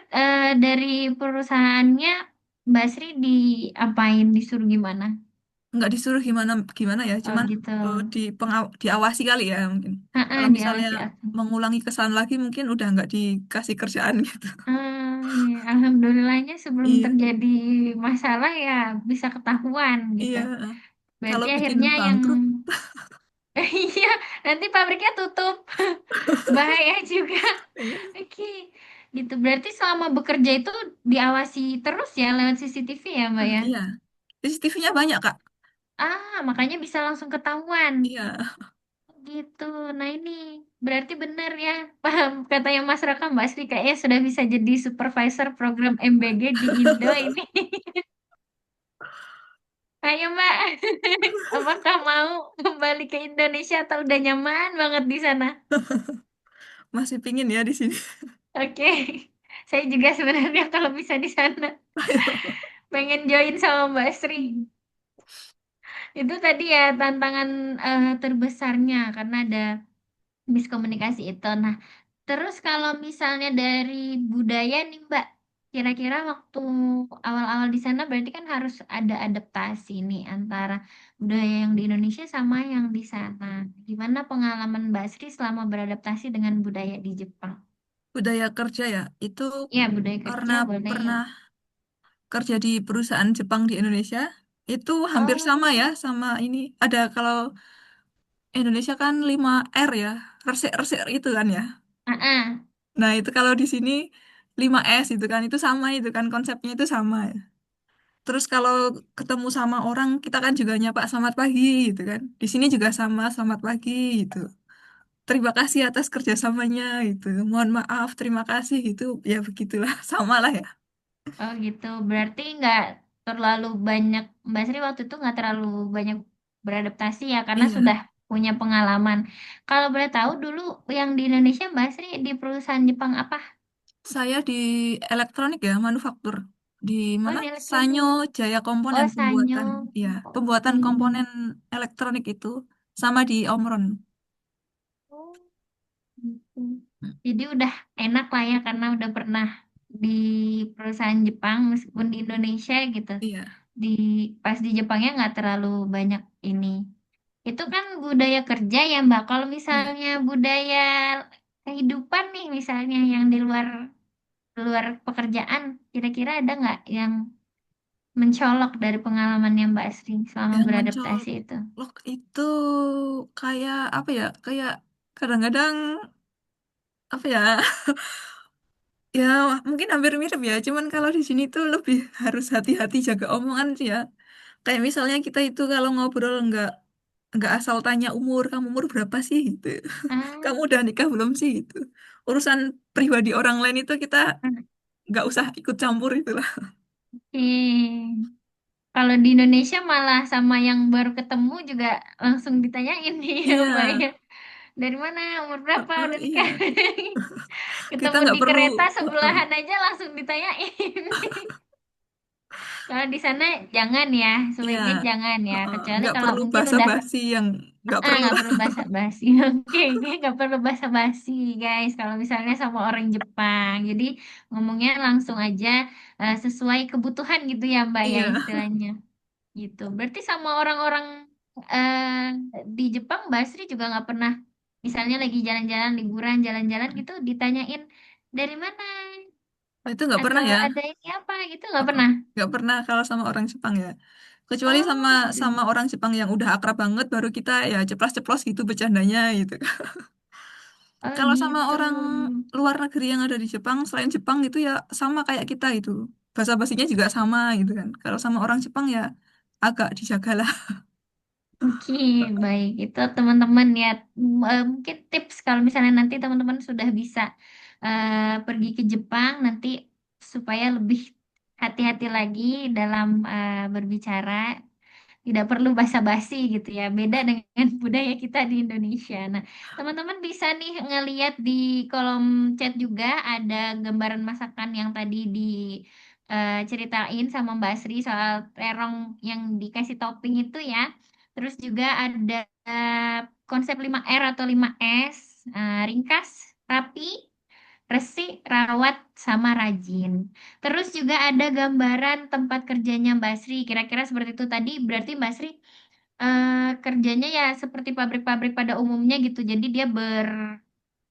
dari perusahaannya Mbak Sri diapain, disuruh gimana? Nggak disuruh gimana gimana ya, Oh cuman gitu. diawasi kali ya mungkin. Heeh, Kalau misalnya diawasi aku. mengulangi kesalahan lagi mungkin udah nggak dikasih kerjaan gitu. Iya. Alhamdulillahnya sebelum Iya, terjadi masalah ya bisa ketahuan gitu. iya. Berarti Kalau bikin akhirnya yang bangkrut, iya nanti pabriknya tutup. Bahaya juga. iya, Oke, gitu. Berarti selama bekerja itu diawasi terus ya lewat CCTV ya, Mbak ya? iya. CCTV-nya banyak, Kak. Makanya bisa langsung ketahuan. Iya. Gitu. Nah ini berarti benar ya. Paham katanya Mas Raka, Mbak Sri kayaknya sudah bisa jadi supervisor program MBG di Indo ini. Ayo Mbak, apakah mau kembali ke Indonesia atau udah nyaman banget di sana? Masih pingin ya di sini. Oke, saya juga sebenarnya kalau bisa di sana pengen join sama Mbak Sri. Itu tadi ya tantangan terbesarnya karena ada miskomunikasi itu. Nah, terus kalau misalnya dari budaya nih Mbak, kira-kira waktu awal-awal di sana berarti kan harus ada adaptasi nih antara budaya yang di Indonesia sama yang di sana. Gimana pengalaman Mbak Sri selama beradaptasi dengan budaya di Jepang? Budaya kerja ya, itu Ya, budaya karena kerja boleh. pernah kerja di perusahaan Jepang di Indonesia, itu hampir sama ya, Oh, sama ini. Ada kalau Indonesia kan 5 R ya, resik-resik itu kan ya. ah, ah, Nah, itu kalau di sini 5 S itu kan, itu sama itu kan, konsepnya itu sama ya. Terus kalau ketemu sama orang, kita kan juga nyapa selamat pagi gitu kan. Di sini juga sama, selamat pagi gitu. Terima kasih atas kerjasamanya gitu. Mohon maaf, terima kasih gitu. Ya begitulah, sama lah ya. oh gitu. Berarti nggak terlalu banyak, Mbak Sri waktu itu nggak terlalu banyak beradaptasi ya karena sudah Iya, punya pengalaman. Kalau boleh tahu dulu yang di Indonesia Mbak Sri di perusahaan Jepang apa? saya di elektronik ya, manufaktur. Di Oh mana? di Sanyo elektronik. Jaya Komponen Oh pembuatan. Sanyo. Ya, Oke. pembuatan komponen elektronik itu sama di Omron. Oh, gitu. Jadi udah enak lah ya karena udah pernah di perusahaan Jepang meskipun di Indonesia gitu. Iya, Di pas di Jepangnya nggak terlalu banyak ini. Itu kan budaya kerja ya Mbak. Kalau iya. misalnya budaya kehidupan nih misalnya yang di luar pekerjaan, kira-kira ada nggak yang mencolok dari pengalamannya Mbak Asri selama Yang beradaptasi itu? mencolok itu kayak apa ya? Kayak kadang-kadang apa ya? Ya mungkin hampir mirip ya. Cuman kalau di sini tuh lebih harus hati-hati jaga omongan sih ya. Kayak misalnya kita itu kalau ngobrol nggak asal tanya umur, kamu umur berapa sih gitu. Ah, Kamu udah nikah belum sih gitu. Urusan pribadi orang lain itu kita nggak usah ikut campur itulah. oke. Kalau di Indonesia malah sama yang baru ketemu juga langsung ditanyain nih ya Iya, Mbak ya. Dari mana, umur berapa, udah nikah? iya. Kita Ketemu nggak di perlu. kereta Heeh. sebelahan aja langsung ditanyain. Kalau di sana jangan ya, Iya, sebaiknya jangan ya. heeh. Kecuali Nggak kalau perlu mungkin udah basa-basi yang nggak perlu nggak lah. perlu basa-basi. Oke, ini nggak perlu basa-basi guys. Kalau misalnya sama orang Jepang, jadi ngomongnya langsung aja sesuai kebutuhan gitu ya Mbak ya Iya. istilahnya. Gitu. Berarti sama orang-orang di Jepang, Mbak Sri juga nggak pernah, misalnya lagi jalan-jalan, liburan, jalan-jalan gitu, ditanyain dari mana Oh, itu nggak pernah atau ya. ada ini apa gitu, nggak Heeh. pernah. Nggak pernah kalau sama orang Jepang ya. Kecuali sama Oh gitu. sama orang Jepang yang udah akrab banget, baru kita ya ceplas-ceplos gitu bercandanya gitu. Oh Kalau sama gitu. orang luar negeri yang ada di Jepang, selain Jepang itu ya sama kayak kita itu. Bahasa basinya juga sama gitu kan. Kalau sama orang Jepang ya agak dijagalah. Oke, baik. Itu teman-teman ya, mungkin tips kalau misalnya nanti teman-teman sudah bisa pergi ke Jepang, nanti supaya lebih hati-hati lagi dalam berbicara. Tidak perlu basa-basi gitu ya. Beda dengan budaya kita di Indonesia. Nah, teman-teman bisa nih ngeliat di kolom chat juga ada gambaran masakan yang tadi diceritain sama Mbak Sri soal terong yang dikasih topping itu ya. Terus juga ada konsep 5R atau 5S, ringkas, rapi, resik, rawat, sama rajin. Terus juga ada gambaran tempat kerjanya Mbak Sri. Kira-kira seperti itu tadi. Berarti Mbak Sri kerjanya ya seperti pabrik-pabrik pada umumnya gitu. Jadi dia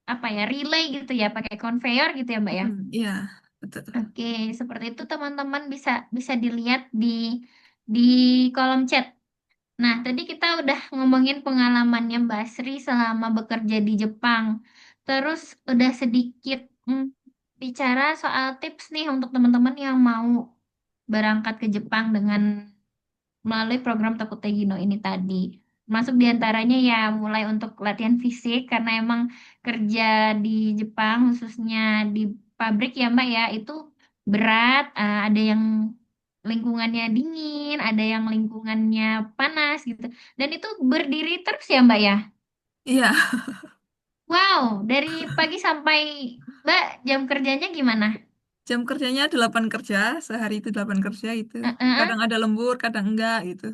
apa ya, relay gitu ya, pakai conveyor gitu ya Mbak ya. Iya, betul. Oke, seperti itu teman-teman bisa bisa dilihat di kolom chat. Nah, tadi kita udah ngomongin pengalamannya Mbak Sri selama bekerja di Jepang. Terus udah sedikit bicara soal tips nih untuk teman-teman yang mau berangkat ke Jepang dengan melalui program Takute Gino ini tadi. Masuk diantaranya ya mulai untuk latihan fisik karena emang kerja di Jepang khususnya di pabrik ya Mbak ya itu berat. Ada yang lingkungannya dingin, ada yang lingkungannya panas gitu. Dan itu berdiri terus ya Mbak ya. Iya, Wow, dari pagi sampai Mbak jam kerjanya gimana? jam kerjanya 8 kerja, sehari itu 8 kerja itu. Heeh. Kadang ada lembur, kadang enggak gitu.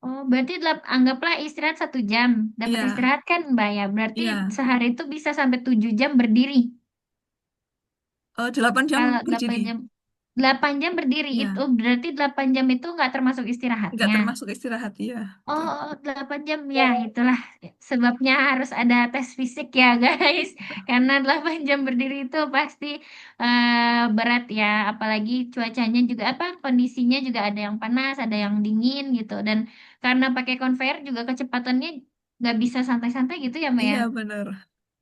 Oh, berarti anggaplah istirahat 1 jam. Dapat Iya, istirahat kan, Mbak ya? Berarti iya. sehari itu bisa sampai 7 jam berdiri. 8 jam Kalau 8 berdiri. jam. 8 jam berdiri itu Ya, berarti 8 jam itu nggak termasuk nggak istirahatnya. termasuk istirahat ya. Betul. Oh, 8 jam ya, itulah sebabnya harus ada tes fisik ya, guys. Karena 8 jam berdiri itu pasti berat ya, apalagi cuacanya juga apa, kondisinya juga ada yang panas, ada yang dingin gitu. Dan karena pakai conveyor juga kecepatannya nggak bisa santai-santai gitu ya, Mbak ya. Iya benar.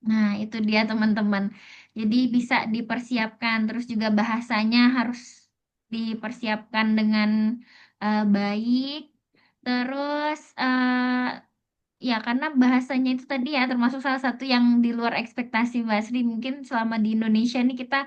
Nah, itu dia teman-teman. Jadi bisa dipersiapkan, terus juga bahasanya harus dipersiapkan dengan baik. Terus ya karena bahasanya itu tadi ya termasuk salah satu yang di luar ekspektasi Mbak Sri. Mungkin selama di Indonesia nih kita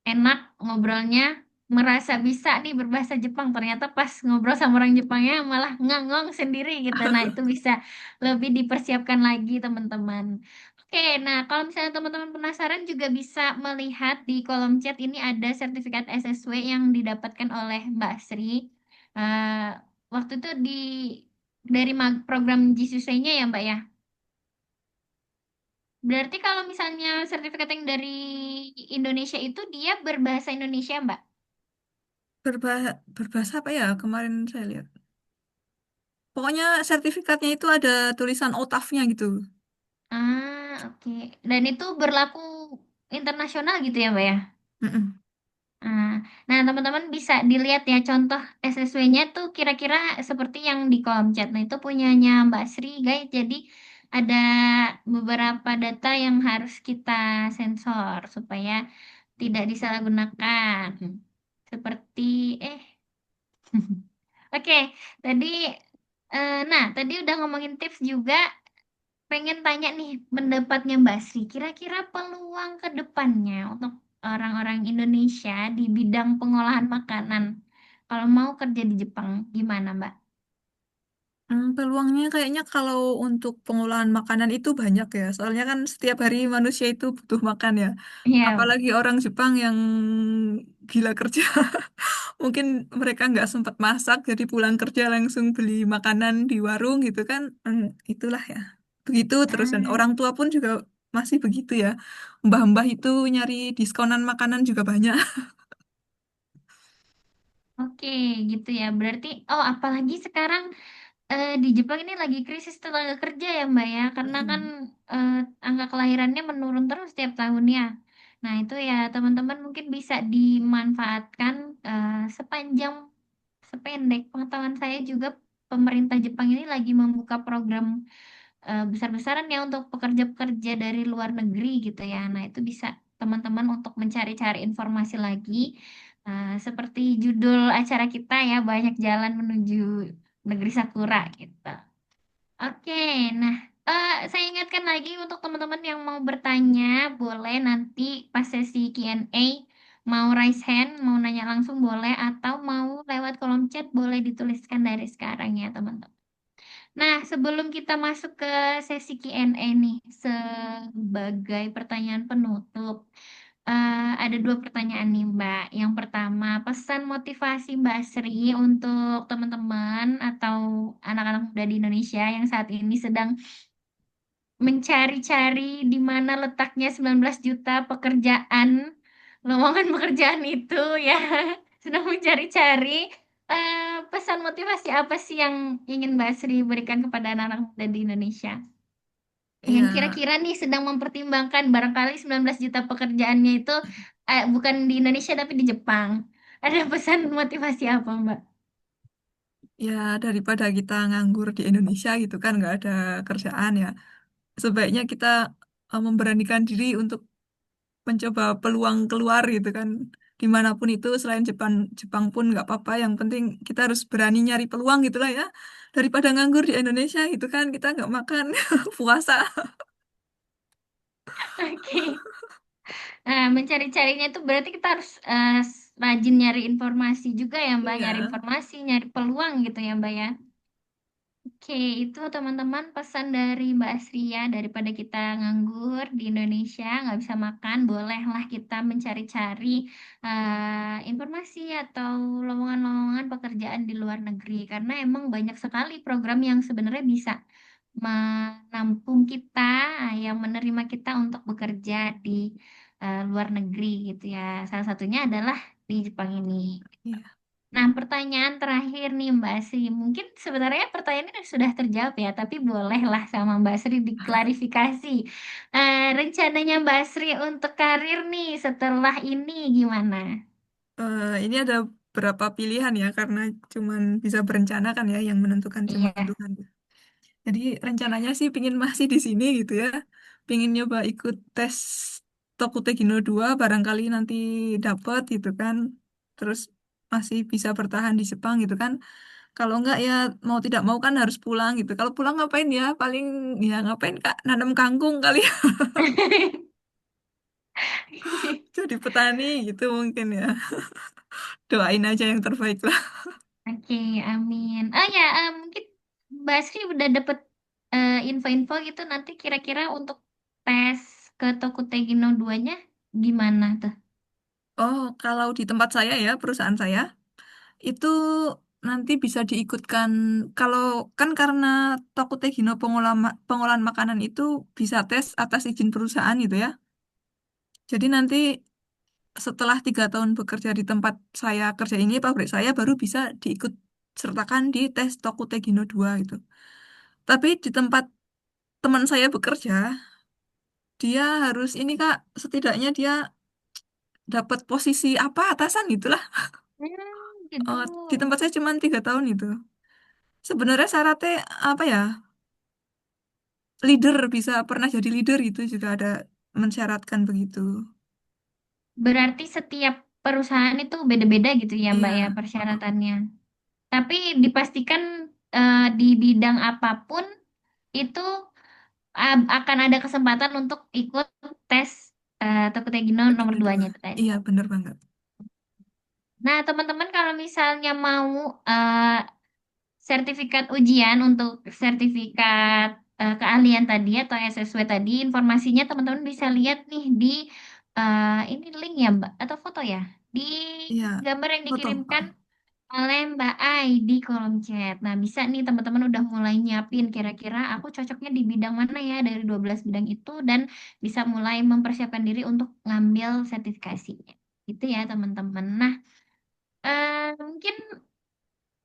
enak ngobrolnya, merasa bisa nih berbahasa Jepang. Ternyata pas ngobrol sama orang Jepangnya malah ngangong sendiri gitu. Nah, itu bisa lebih dipersiapkan lagi teman-teman. Oke, nah kalau misalnya teman-teman penasaran juga bisa melihat di kolom chat ini ada sertifikat SSW yang didapatkan oleh Mbak Sri. Eh, waktu itu dari program JISUSE-nya ya Mbak ya. Berarti kalau misalnya sertifikat yang dari Indonesia itu dia berbahasa Indonesia Mbak. Berbahasa apa ya? Kemarin saya lihat. Pokoknya sertifikatnya itu ada tulisan OTAF-nya gitu. Ah, oke. Dan itu berlaku internasional gitu ya, Mbak ya? Mm-mm. Ah, nah, teman-teman bisa dilihat ya contoh SSW-nya tuh kira-kira seperti yang di kolom chat. Nah, itu punyanya Mbak Sri, guys. Jadi ada beberapa data yang harus kita sensor supaya tidak disalahgunakan. Seperti eh Oke, tadi tadi udah ngomongin tips juga. Pengen tanya nih pendapatnya Mbak Sri, kira-kira peluang ke depannya untuk orang-orang Indonesia di bidang pengolahan makanan, kalau mau kerja di Jepang, gimana Mbak? Peluangnya kayaknya kalau untuk pengolahan makanan itu banyak ya. Soalnya kan setiap hari manusia itu butuh makan ya. Iya, Apalagi orang Jepang yang gila kerja. Mungkin mereka nggak sempat masak, jadi pulang kerja langsung beli makanan di warung gitu kan. Itulah ya. Begitu terus dan ah, orang tua pun juga masih begitu ya. Mbah-mbah itu nyari diskonan makanan juga banyak. oke gitu ya. Berarti, oh apalagi sekarang di Jepang ini lagi krisis tenaga kerja ya Mbak ya, karena kan Mm. eh, angka kelahirannya menurun terus setiap tahunnya. Nah itu ya teman-teman mungkin bisa dimanfaatkan sepanjang sependek pengetahuan saya juga pemerintah Jepang ini lagi membuka program besar-besaran ya untuk pekerja-pekerja dari luar negeri gitu ya. Nah itu bisa teman-teman untuk mencari-cari informasi lagi. Seperti judul acara kita ya, banyak jalan menuju negeri Sakura gitu. Oke, nah saya ingatkan lagi untuk teman-teman yang mau bertanya, boleh nanti pas sesi Q&A mau raise hand, mau nanya langsung boleh, atau mau lewat kolom chat boleh dituliskan dari sekarang ya teman-teman. Nah, sebelum kita masuk ke sesi Q&A nih, sebagai pertanyaan penutup, ada dua pertanyaan nih Mbak. Yang pertama, pesan motivasi Mbak Sri untuk teman-teman atau anak-anak muda di Indonesia yang saat ini sedang mencari-cari di mana letaknya 19 juta pekerjaan, lowongan pekerjaan itu ya, sedang mencari-cari. Pesan motivasi apa sih yang ingin Mbak Sri berikan kepada anak-anak muda di Indonesia? Yang Ya, kira-kira nih sedang mempertimbangkan barangkali 19 juta pekerjaannya itu bukan di Indonesia tapi di Jepang. Ada pesan motivasi apa, Mbak? ya daripada kita nganggur di Indonesia gitu kan nggak ada kerjaan ya. Sebaiknya kita memberanikan diri untuk mencoba peluang keluar gitu kan dimanapun itu selain Jepang Jepang pun nggak apa-apa yang penting kita harus berani nyari peluang gitulah ya daripada nganggur di Indonesia gitu kan kita nggak makan puasa. Oke. Nah, mencari-carinya itu berarti kita harus rajin nyari informasi juga ya, Mbak. Nyari Iya, informasi, nyari peluang gitu ya, Mbak ya. Oke, itu teman-teman pesan dari Mbak Asri ya. Daripada kita nganggur di Indonesia, nggak bisa makan, bolehlah kita mencari-cari informasi atau lowongan-lowongan pekerjaan di luar negeri. Karena emang banyak sekali program yang sebenarnya bisa menampung kita, yang menerima kita untuk bekerja di luar negeri gitu ya. Salah satunya adalah di Jepang ini. Iya. Nah, pertanyaan terakhir nih Mbak Sri. Mungkin sebenarnya pertanyaan ini sudah terjawab ya, tapi bolehlah sama Mbak Sri diklarifikasi. Rencananya Mbak Sri untuk karir nih setelah ini gimana? Ini ada berapa pilihan ya, karena cuman bisa berencana kan ya, yang menentukan cuma Iya. Tuhan. Jadi rencananya sih pingin masih di sini gitu ya. Pingin nyoba ikut tes Tokutegino 2 barangkali nanti dapet gitu kan. Terus masih bisa bertahan di Jepang gitu kan. Kalau enggak ya mau tidak mau kan harus pulang gitu. Kalau pulang ngapain ya? Paling ya ngapain Kak? Nanam kangkung kali ya. Jadi petani gitu mungkin ya. Doain aja yang terbaik lah. Oke, amin. Oh ya, mungkin Mbak Sri udah dapet info-info gitu nanti kira-kira untuk tes ke Tokutegino 2-nya gimana tuh? Oh, kalau di tempat saya ya, perusahaan saya, itu nanti bisa diikutkan, kalau kan karena Tokutegino pengolahan makanan itu bisa tes atas izin perusahaan gitu ya. Jadi nanti setelah 3 tahun bekerja di tempat saya kerja ini, pabrik saya baru bisa diikut sertakan di tes Tokutegino 2 gitu. Tapi di tempat teman saya bekerja, dia harus ini Kak, setidaknya dia dapat posisi apa atasan gitulah. Gitu. Oh, di tempat saya cuma 3 tahun itu. Sebenarnya syaratnya apa ya? Leader, bisa pernah jadi leader itu juga ada mensyaratkan begitu. Berarti setiap perusahaan itu beda-beda gitu ya Mbak ya Iya, oh, persyaratannya. Tapi dipastikan di bidang apapun itu akan ada kesempatan untuk ikut tes Tokutegino nomor begini dua. 2-nya itu tadi. Iya, bener banget. Nah, teman-teman kalau misalnya mau sertifikat ujian untuk sertifikat keahlian tadi atau SSW tadi, informasinya teman-teman bisa lihat nih di ini link ya Mbak atau foto ya di Iya, gambar yang foto. dikirimkan Oh, oleh Mbak Ai di kolom chat. Nah, bisa nih teman-teman udah mulai nyiapin kira-kira aku cocoknya di bidang mana ya dari 12 bidang itu dan bisa mulai mempersiapkan diri untuk ngambil sertifikasinya. Gitu ya teman-teman. Nah, mungkin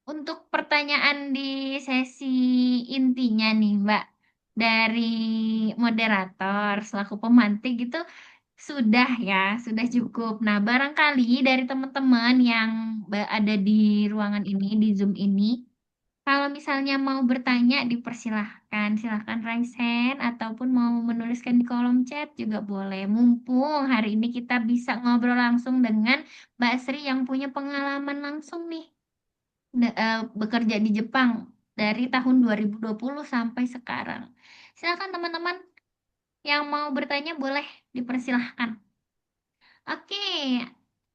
untuk pertanyaan di sesi intinya nih, Mbak, dari moderator selaku pemantik gitu sudah ya, sudah cukup. Nah, barangkali dari teman-teman yang ada di ruangan ini, di Zoom ini, kalau misalnya mau bertanya, dipersilahkan. Silahkan raise hand ataupun mau menuliskan di kolom chat juga boleh. Mumpung hari ini kita bisa ngobrol langsung dengan Mbak Sri yang punya pengalaman langsung nih bekerja di Jepang dari tahun 2020 sampai sekarang. Silakan teman-teman yang mau bertanya boleh dipersilahkan. Oke,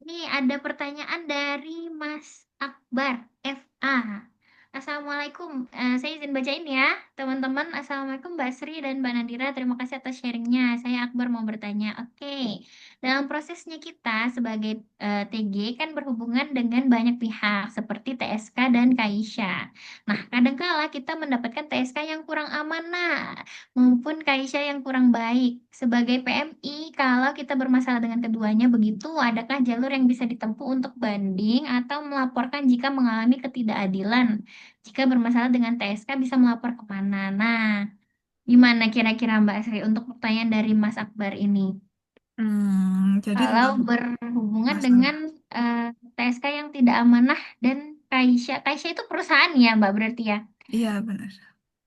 ini ada pertanyaan dari Mas Akbar FA. Assalamualaikum, saya izin bacain ya, teman-teman. Assalamualaikum Mbak Sri dan Mbak Nadira. Terima kasih atas sharingnya. Saya Akbar mau bertanya. Oke, dalam prosesnya kita sebagai TG kan berhubungan dengan banyak pihak seperti TSK dan Kaisha. Nah, kadangkala kita mendapatkan TSK yang kurang amanah maupun Kaisha yang kurang baik. Sebagai PMI, kalau kita bermasalah dengan keduanya begitu, adakah jalur yang bisa ditempuh untuk banding atau melaporkan jika mengalami ketidakadilan? Jika bermasalah dengan TSK bisa melapor kemana? Nah, gimana kira-kira Mbak Sri untuk pertanyaan dari Mas Akbar ini? jadi Kalau tentang berhubungan dengan masalah. eh, TSK yang tidak amanah dan Kaisha, Kaisha itu perusahaan ya Mbak berarti ya? Iya, benar.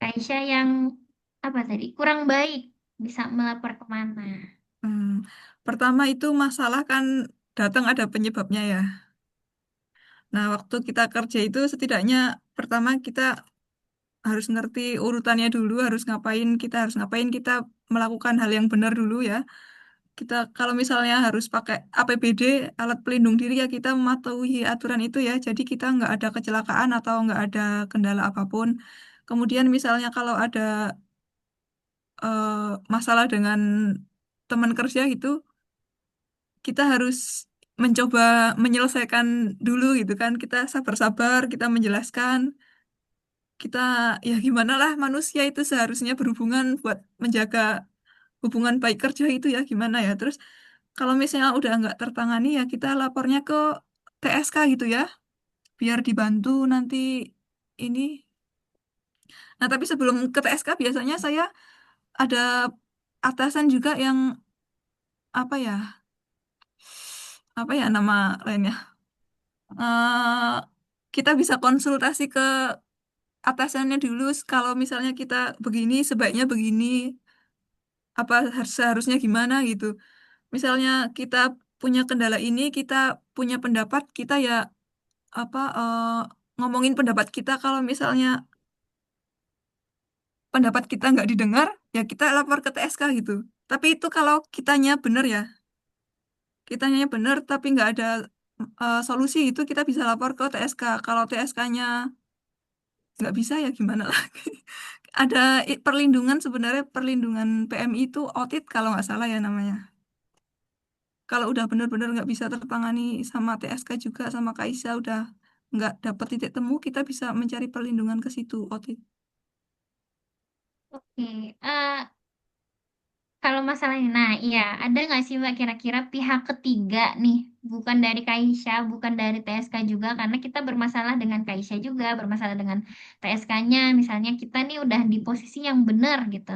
Kaisha yang apa tadi? Kurang baik bisa melapor kemana? Hmm, Pertama itu masalah kan datang ada penyebabnya ya. Nah, waktu kita kerja itu setidaknya pertama kita harus ngerti urutannya dulu, kita harus ngapain, kita melakukan hal yang benar dulu ya. Kita kalau misalnya harus pakai APBD, alat pelindung diri ya kita mematuhi aturan itu ya. Jadi kita nggak ada kecelakaan atau nggak ada kendala apapun. Kemudian misalnya kalau ada masalah dengan teman kerja gitu, kita harus mencoba menyelesaikan dulu gitu kan. Kita sabar-sabar, kita menjelaskan. Kita ya gimana lah, manusia itu seharusnya berhubungan buat menjaga hubungan baik kerja itu ya gimana ya. Terus kalau misalnya udah nggak tertangani ya kita lapornya ke TSK gitu ya, biar dibantu nanti ini. Nah, tapi sebelum ke TSK biasanya saya ada atasan juga yang apa ya, apa ya nama lainnya. eh kita bisa konsultasi ke atasannya dulu kalau misalnya kita begini sebaiknya begini apa seharusnya gimana gitu. Misalnya kita punya kendala ini, kita punya pendapat, kita ya apa ngomongin pendapat kita kalau misalnya pendapat kita nggak didengar, ya kita lapor ke TSK gitu. Tapi itu kalau kitanya bener ya, kitanya bener tapi nggak ada solusi itu kita bisa lapor ke TSK. Kalau TSK-nya nggak bisa ya gimana lagi? Ada perlindungan sebenarnya perlindungan PMI itu audit kalau nggak salah ya namanya. Kalau udah benar-benar nggak bisa tertangani sama TSK juga sama Kaisa udah nggak dapat titik temu, kita bisa mencari perlindungan ke situ audit. Oke, kalau masalahnya, nah iya, ada nggak sih Mbak kira-kira pihak ketiga nih, bukan dari Kaisha, bukan dari TSK juga, karena kita bermasalah dengan Kaisha juga, bermasalah dengan TSK-nya, misalnya kita nih udah di posisi yang benar gitu.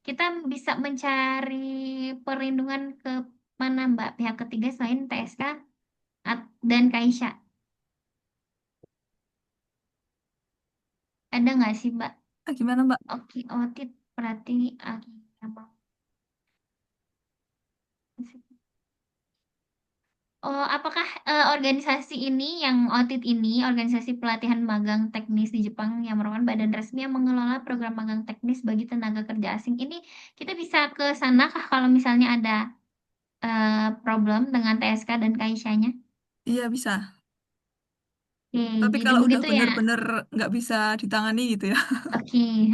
Kita bisa mencari perlindungan ke mana Mbak, pihak ketiga selain TSK dan Kaisha. Ada nggak sih Mbak? Ah, gimana Mbak? Oke, audit berarti apa? Oh, apakah organisasi ini yang audit ini, organisasi pelatihan magang teknis di Jepang yang merupakan badan resmi yang mengelola program magang teknis bagi tenaga kerja asing ini, kita bisa ke sana kah kalau misalnya ada problem dengan TSK dan Kaisanya? Iya bisa. Oke, Tapi jadi kalau udah begitu ya. bener-bener nggak bisa ditangani gitu ya. Oke,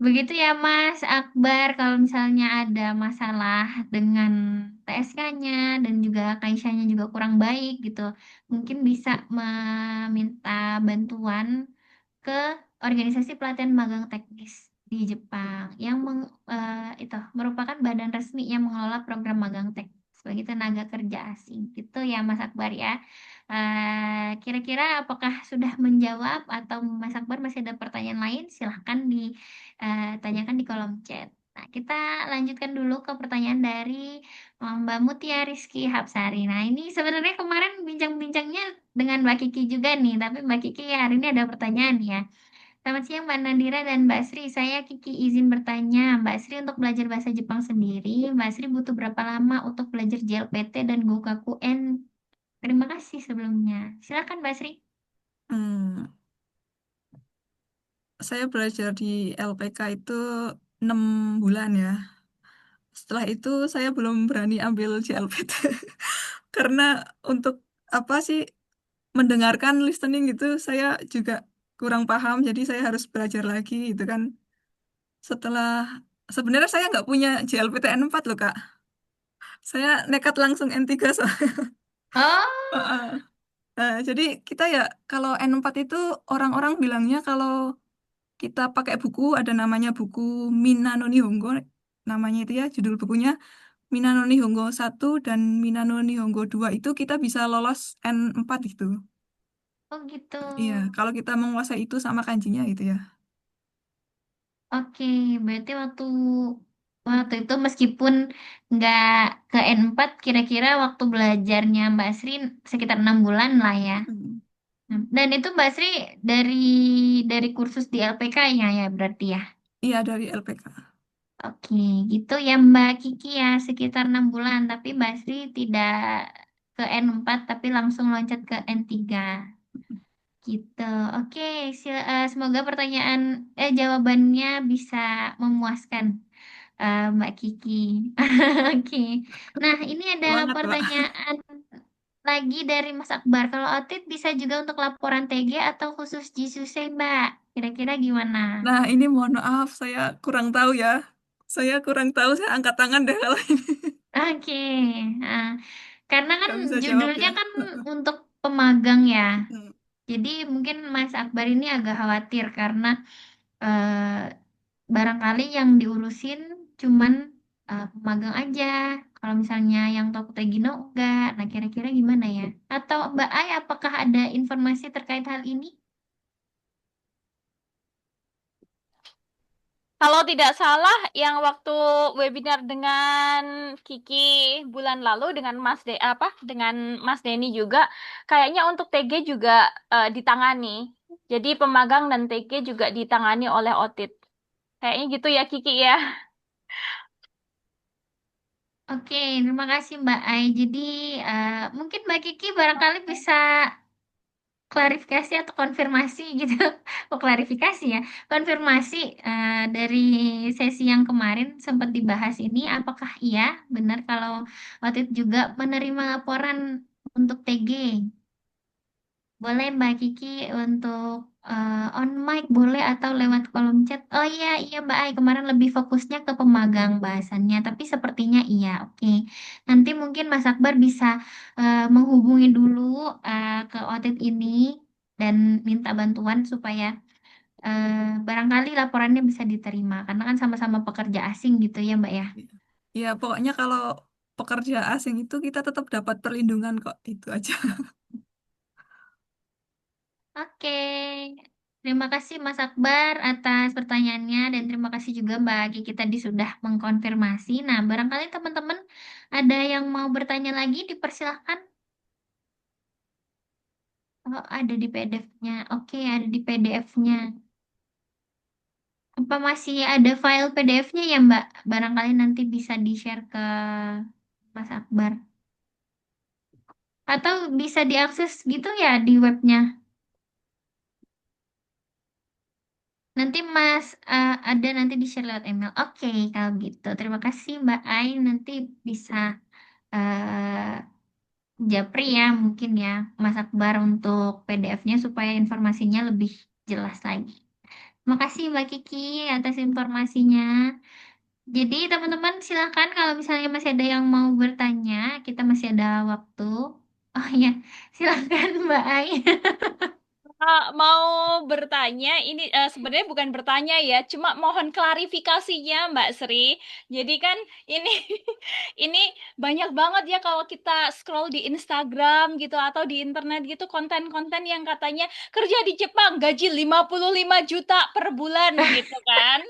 begitu ya Mas Akbar, kalau misalnya ada masalah dengan TSK-nya dan juga Kaisanya juga kurang baik gitu, mungkin bisa meminta bantuan ke organisasi pelatihan magang teknis di Jepang yang itu merupakan badan resmi yang mengelola program magang teknis bagi tenaga kerja asing. Gitu ya Mas Akbar ya. Kira-kira apakah sudah menjawab atau Mas Akbar masih ada pertanyaan lain? Silahkan ditanyakan di kolom chat. Nah, kita lanjutkan dulu ke pertanyaan dari Mbak Mutia Rizky Hapsari. Nah, ini sebenarnya kemarin bincang-bincangnya dengan Mbak Kiki juga nih, tapi Mbak Kiki hari ini ada pertanyaan ya. Selamat siang Mbak Nadira dan Mbak Sri. Saya Kiki izin bertanya, Mbak Sri untuk belajar bahasa Jepang sendiri, Mbak Sri butuh berapa lama untuk belajar JLPT dan Gokaku N? Terima kasih sebelumnya. Silakan Mbak Sri. Hmm, saya belajar di LPK itu 6 bulan ya. Setelah itu saya belum berani ambil JLPT karena untuk apa sih mendengarkan listening itu saya juga kurang paham jadi saya harus belajar lagi gitu kan. Setelah sebenarnya saya nggak punya JLPTN 4 loh Kak. Saya nekat langsung N3 soalnya. Oh, Heeh. Jadi kita ya kalau N4 itu orang-orang bilangnya kalau kita pakai buku ada namanya buku Minano Nihongo namanya itu ya judul bukunya Minano Nihongo 1 dan Minano Nihongo 2 itu kita bisa lolos N4 gitu. oh gitu. Iya, kalau kita menguasai itu sama kanjinya gitu ya. Oke, berarti waktu waktu itu meskipun nggak ke N4, kira-kira waktu belajarnya Mbak Sri sekitar 6 bulan lah ya. Hmm. Dan itu Mbak Sri dari kursus di LPK-nya ya berarti ya. Iya dari LPK. Oke, gitu ya Mbak Kiki ya sekitar 6 bulan. Tapi Mbak Sri tidak ke N4 tapi langsung loncat ke N3. Gitu. Oke, semoga jawabannya bisa memuaskan Mbak Kiki. Oke. Nah, ini ada Semangat, Pak. pertanyaan lagi dari Mas Akbar. Kalau audit bisa juga untuk laporan TG atau khusus Jisuse, Mbak? Kira-kira gimana? Nah, ini mohon maaf, saya kurang tahu ya. Saya kurang tahu, saya angkat tangan deh kalau ini. Oke. Nah, karena kan Nggak bisa jawab judulnya ya. kan untuk pemagang ya. Hmm. Jadi mungkin Mas Akbar ini agak khawatir karena barangkali yang diurusin cuman pemagang aja. Kalau misalnya yang Tokutei Gino enggak. Nah, kira-kira gimana ya? Atau Mbak Ai, apakah ada informasi terkait hal ini? Kalau tidak salah, yang waktu webinar dengan Kiki bulan lalu dengan dengan Mas Denny juga, kayaknya untuk TG juga ditangani. Jadi pemagang dan TG juga ditangani oleh OTIT. Kayaknya gitu ya Kiki ya. Oke, terima kasih Mbak Ai. Jadi mungkin Mbak Kiki barangkali bisa klarifikasi atau konfirmasi gitu. Oh, klarifikasi ya. Konfirmasi dari sesi yang kemarin sempat dibahas ini, apakah iya benar kalau waktu itu juga menerima laporan untuk TG? Boleh Mbak Kiki untuk on mic boleh atau lewat kolom chat. Oh iya, iya Mbak Ai, kemarin lebih fokusnya ke pemagang bahasannya, tapi sepertinya iya. Oke. Nanti mungkin Mas Akbar bisa menghubungi dulu ke OTIT ini dan minta bantuan supaya barangkali laporannya bisa diterima karena kan sama-sama pekerja asing gitu ya Mbak ya. Ya, pokoknya kalau pekerja asing itu kita tetap dapat perlindungan kok, itu aja. Oke, terima kasih Mas Akbar atas pertanyaannya dan terima kasih juga Mbak Kiki tadi sudah mengkonfirmasi. Nah, barangkali teman-teman ada yang mau bertanya lagi, dipersilahkan. Oh, ada di PDF-nya. Oke, ada di PDF-nya. Apa masih ada file PDF-nya ya Mbak? Barangkali nanti bisa di-share ke Mas Akbar. Atau bisa diakses gitu ya di webnya. Nanti Mas ada nanti di-share lewat email. Oke, kalau gitu. Terima kasih Mbak Ai. Nanti bisa eh, japri ya mungkin ya Mas Akbar untuk PDF-nya supaya informasinya lebih jelas lagi. Terima kasih Mbak Kiki atas informasinya. Jadi teman-teman silakan kalau misalnya masih ada yang mau bertanya, kita masih ada waktu. Oh iya, silakan Mbak Ai. Mau bertanya, ini sebenarnya bukan bertanya ya, cuma mohon klarifikasinya Mbak Sri. Jadi kan ini ini banyak banget ya kalau kita scroll di Instagram gitu atau di internet gitu konten-konten yang katanya kerja di Jepang gaji 55 juta per bulan gitu kan.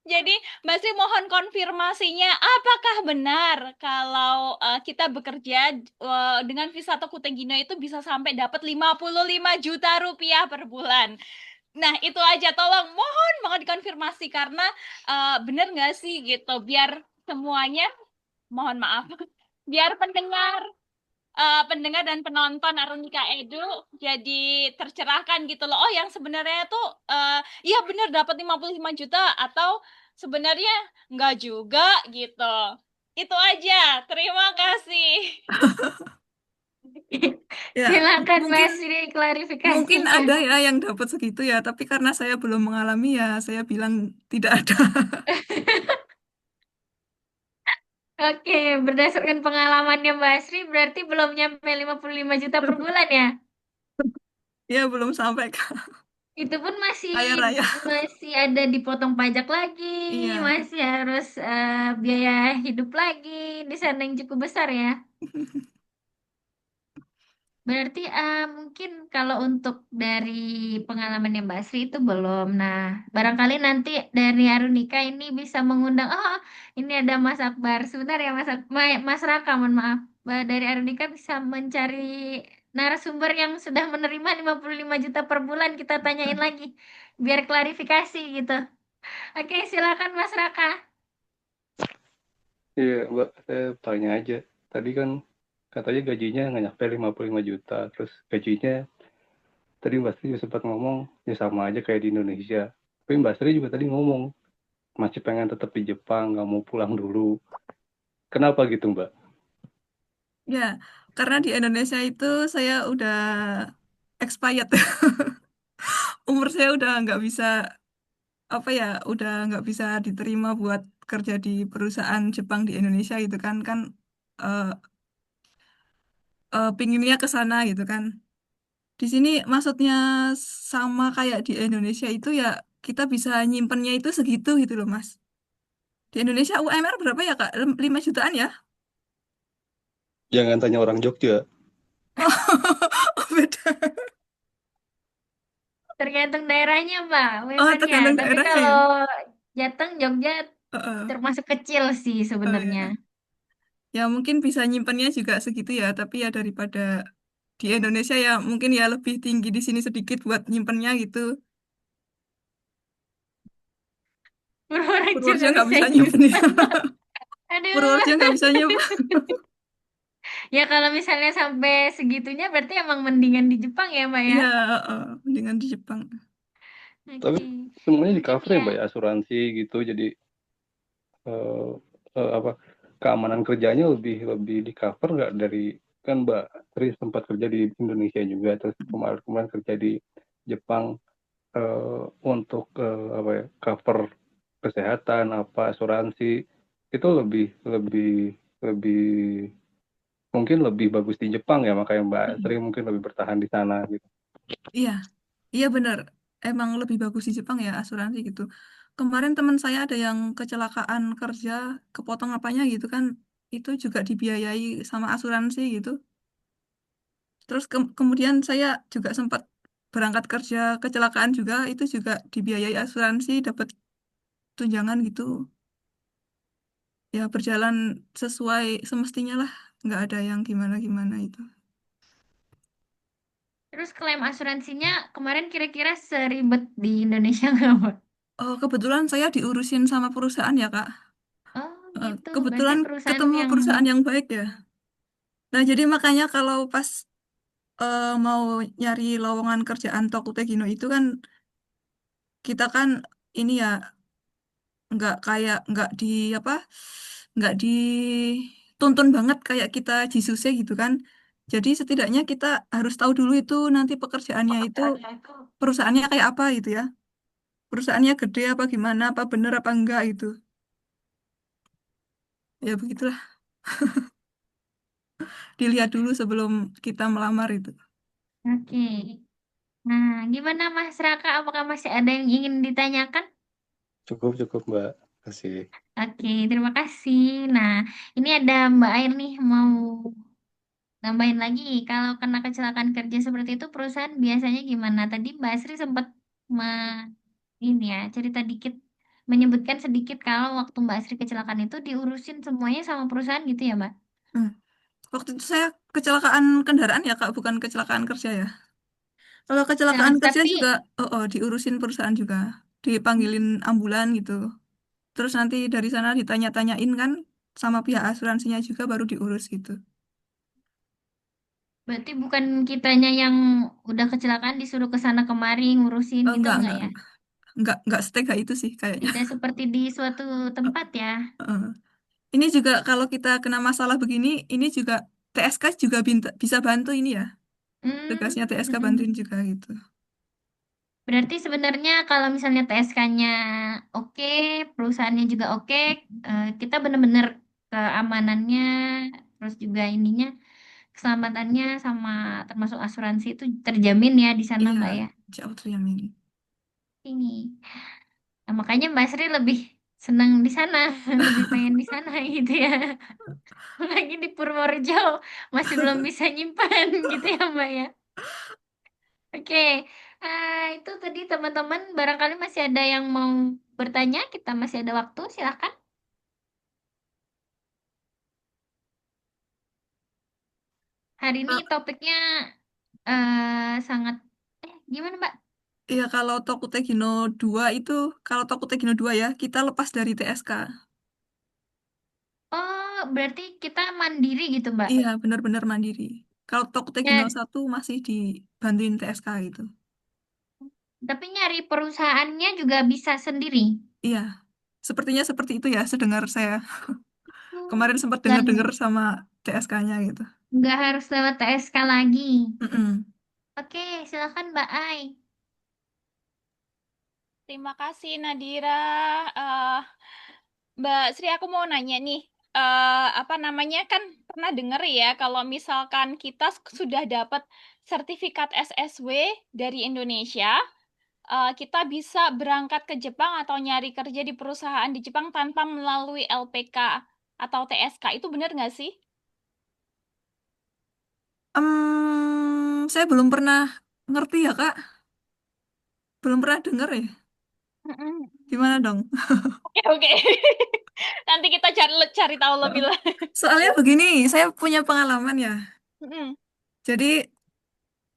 Jadi Mbak Sri mohon konfirmasinya, apakah benar kalau kita bekerja dengan visa Tokutengino itu bisa sampai dapat 55 juta rupiah per bulan? Nah, itu aja tolong mohon banget dikonfirmasi karena bener nggak sih gitu biar semuanya mohon maaf biar pendengar dan penonton Arunika Edu jadi tercerahkan gitu loh. Oh, yang sebenarnya tuh iya bener dapat 55 juta atau sebenarnya nggak juga gitu. Itu aja. Terima kasih. Ya, Silakan mungkin Mas Ri mungkin klarifikasinya. ada ya yang dapat segitu ya, tapi karena saya belum mengalami ya, saya bilang tidak ada. Oke, berdasarkan pengalamannya Mbak Sri, berarti belum nyampe 55 juta per bulan ya? Ya, belum sampai ke Itu pun masih kaya raya. masih ada dipotong pajak lagi, Iya. masih harus biaya hidup lagi di sana yang cukup besar ya. Berarti mungkin kalau untuk dari pengalaman yang Mbak Sri itu belum. Nah, barangkali nanti dari Arunika ini bisa mengundang, oh ini ada Mas Akbar. Sebentar ya Mas Raka, mohon maaf. Dari Arunika bisa mencari narasumber yang sudah menerima 55 juta per bulan, kita tanyain lagi. Biar klarifikasi gitu. Oke, silakan Mas Raka. Iya, Mbak, saya tanya aja. Tadi kan katanya gajinya nggak nyampe 55 juta. Terus gajinya, tadi Mbak Sri juga sempat ngomong, ya sama aja kayak di Indonesia. Tapi Mbak Sri juga tadi ngomong, masih pengen tetap di Jepang, nggak mau pulang dulu. Kenapa gitu, Mbak? Ya, karena di Indonesia itu saya udah expired. Umur saya udah nggak bisa, apa ya, udah nggak bisa diterima buat kerja di perusahaan Jepang di Indonesia gitu kan. Kan eh pinginnya ke sana gitu kan. Di sini maksudnya sama kayak di Indonesia itu ya kita bisa nyimpennya itu segitu gitu loh Mas. Di Indonesia UMR berapa ya Kak? 5 jutaan ya? Jangan tanya orang Jogja. Oh, beda. Tergantung daerahnya, Mbak, Oh, UMR-nya. tergantung Tapi daerahnya kalau ya. Jateng, Jogja Heeh. termasuk kecil sih Oh, sebenarnya. ya. Ya mungkin bisa nyimpennya juga segitu ya, tapi ya daripada di Indonesia ya mungkin ya lebih tinggi di sini sedikit buat nyimpennya gitu. Purworejo Purworejo nggak nggak bisa bisa nyimpen ya. nyimpan, Mbak. Aduh. Purworejo nggak bisa nyimpen. Ya kalau misalnya sampai segitunya berarti emang mendingan di Jepang ya, Mbak ya? Iya, mendingan di Jepang. Tapi Oke. semuanya di Mungkin cover ya ya. Mbak ya, asuransi gitu. Jadi eh, apa keamanan kerjanya lebih lebih di cover nggak dari kan Mbak Tri sempat kerja di Indonesia juga terus kemarin kerja di Jepang untuk apa ya cover kesehatan apa asuransi itu lebih lebih lebih mungkin lebih bagus di Jepang ya makanya Mbak Tri Mm. mungkin lebih bertahan di sana gitu. Iya, iya benar. Emang lebih bagus di Jepang ya asuransi gitu. Kemarin teman saya ada yang kecelakaan kerja, kepotong apanya gitu kan, itu juga dibiayai sama asuransi gitu. Terus kemudian saya juga sempat berangkat kerja kecelakaan juga, itu juga dibiayai asuransi, dapat tunjangan gitu. Ya berjalan sesuai semestinya lah, nggak ada yang gimana-gimana itu. Terus klaim asuransinya kemarin kira-kira seribet di Indonesia nggak, Mbak? Oh, kebetulan saya diurusin sama perusahaan ya, Kak. Oh gitu, berarti Kebetulan perusahaan ketemu yang perusahaan yang baik ya. Nah, jadi makanya kalau pas mau nyari lowongan kerjaan Tokutegino itu kan kita kan ini ya nggak kayak apa nggak dituntun banget kayak kita Jisuse gitu kan. Jadi setidaknya kita harus tahu dulu itu nanti pekerjaannya itu pekerjaannya itu. perusahaannya kayak apa gitu ya. Perusahaannya gede apa gimana, apa bener apa enggak gitu. Ya begitulah, dilihat dulu sebelum kita melamar itu. Oke. Nah, gimana Mas Raka? Apakah masih ada yang ingin ditanyakan? Cukup cukup Mbak kasih. Oke, terima kasih. Nah, ini ada Mbak Air nih mau nambahin lagi. Kalau kena kecelakaan kerja seperti itu, perusahaan biasanya gimana? Tadi Mbak Asri sempat ini ya cerita dikit, menyebutkan sedikit kalau waktu Mbak Asri kecelakaan itu diurusin semuanya sama perusahaan gitu ya, Mbak? Hmm. Waktu itu saya kecelakaan kendaraan ya Kak, bukan kecelakaan kerja ya. Kalau Nah, kecelakaan kerja tapi juga, diurusin perusahaan juga, dipanggilin ambulan gitu. Terus nanti dari sana ditanya-tanyain kan sama pihak asuransinya juga baru diurus gitu. berarti bukan kitanya yang udah kecelakaan disuruh ke sana kemari ngurusin gitu Enggak, enggak enggak, ya? enggak setega itu sih kayaknya. Tidak seperti di suatu tempat ya. Heeh. Ini juga kalau kita kena masalah begini, ini juga TSK juga bisa bantu ini ya. Tugasnya TSK bantuin Hmm. juga gitu. Berarti sebenarnya kalau misalnya TSK-nya oke, perusahaannya juga oke, kita benar-benar keamanannya, terus juga ininya, keselamatannya sama termasuk asuransi itu terjamin ya di sana Iya, Mbak ya. jauh tuh yang ini. Ini. Nah, makanya Mbak Sri lebih senang di sana, lebih pengen di sana gitu ya. Lagi di Purworejo masih belum bisa nyimpan gitu ya Mbak ya. Oke, itu tadi teman-teman barangkali masih ada yang mau bertanya, kita masih ada waktu, silakan. Hari ini Eh, topiknya sangat, gimana Mbak? Iya, kalau Tokutegino 2 itu, kalau Tokutegino 2 ya, kita lepas dari TSK. Oh, berarti kita mandiri gitu Mbak. Iya, benar-benar mandiri. Kalau Tokutegino Ya, 1 masih dibantuin TSK gitu. tapi nyari perusahaannya juga bisa sendiri. Iya, sepertinya seperti itu ya, sedengar saya. Kemarin sempat Nggak, dengar-dengar sama TSK-nya gitu. nggak harus lewat TSK lagi. Mm-mm. Oke, silakan Mbak Ai. Terima kasih Nadira. Eh, Mbak Sri, aku mau nanya nih, apa namanya kan pernah dengar ya kalau misalkan kita sudah dapat sertifikat SSW dari Indonesia, kita bisa berangkat ke Jepang atau nyari kerja di perusahaan di Jepang tanpa melalui LPK atau TSK. Itu benar nggak sih? Saya belum pernah ngerti ya, Kak. Belum pernah dengar ya. Mm-mm. Gimana dong? Oke, oke. Nanti kita cari tahu lebih Heeh. lah. Soalnya begini, saya punya pengalaman ya. Mm-mm. Jadi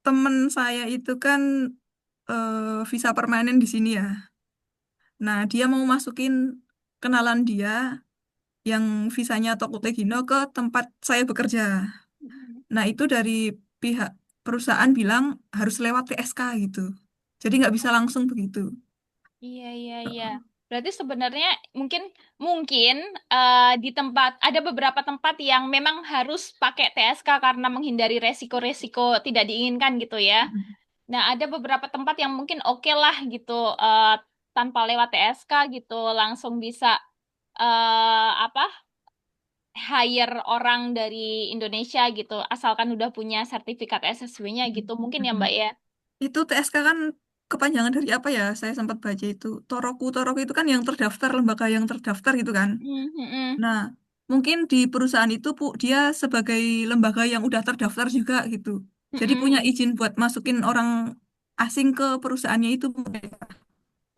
temen saya itu kan visa permanen di sini ya. Nah, dia mau masukin kenalan dia yang visanya Tokutegino ke tempat saya bekerja. Mm-mm. Nah, itu dari pihak perusahaan bilang harus lewat TSK gitu. Jadi nggak bisa langsung begitu. Iya, iya, iya. Heeh. Berarti sebenarnya mungkin mungkin di tempat ada beberapa tempat yang memang harus pakai TSK karena menghindari resiko-resiko tidak diinginkan gitu ya. Nah, ada beberapa tempat yang mungkin oke lah gitu tanpa lewat TSK gitu langsung bisa apa hire orang dari Indonesia gitu asalkan udah punya sertifikat SSW-nya gitu mungkin ya Mbak ya. Itu TSK kan kepanjangan dari apa ya? Saya sempat baca itu. Toroku, Toroku itu kan yang terdaftar, lembaga yang terdaftar gitu kan. Mhm. Nah, mungkin di perusahaan itu dia sebagai lembaga yang udah terdaftar juga gitu. Jadi punya Mhm. izin buat masukin orang asing ke perusahaannya itu.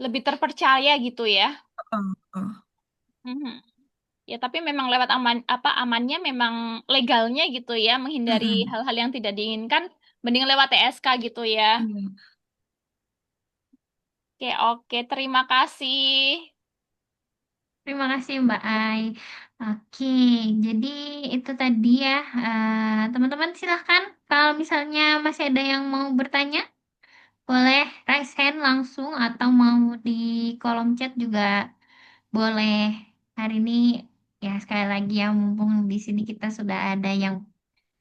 Lebih terpercaya gitu ya. Oh, oh. Mhm. Ya, tapi memang lewat amannya memang legalnya gitu ya, menghindari Mm-mm. hal-hal yang tidak diinginkan, mending lewat TSK gitu ya. Iya. Oke, oke, terima kasih. Terima kasih Mbak Ai. Oke, jadi itu tadi ya. Teman-teman silahkan kalau misalnya masih ada yang mau bertanya, boleh raise hand langsung atau mau di kolom chat juga boleh. Hari ini ya sekali lagi ya mumpung di sini kita sudah ada yang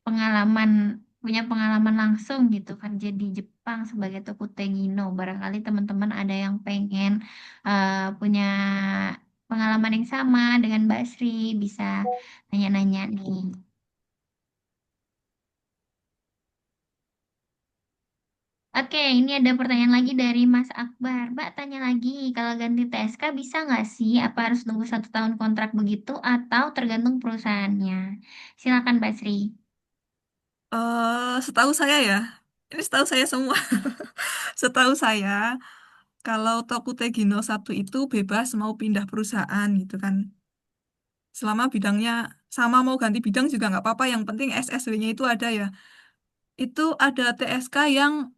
pengalaman punya pengalaman langsung gitu kerja di Jepang sebagai tokutegino. Barangkali teman-teman ada yang pengen punya pengalaman yang sama dengan Mbak Sri bisa nanya-nanya nih. Oke, ini ada pertanyaan lagi dari Mas Akbar. Mbak tanya lagi, kalau ganti TSK bisa nggak sih? Apa harus nunggu 1 tahun kontrak begitu atau tergantung perusahaannya? Silakan Mbak Sri. Setahu saya ya, ini setahu saya semua. Setahu saya, kalau Tokutegino satu itu bebas mau pindah perusahaan gitu kan. Selama bidangnya sama mau ganti bidang juga nggak apa-apa. Yang penting SSW-nya itu ada ya. Itu ada TSK yang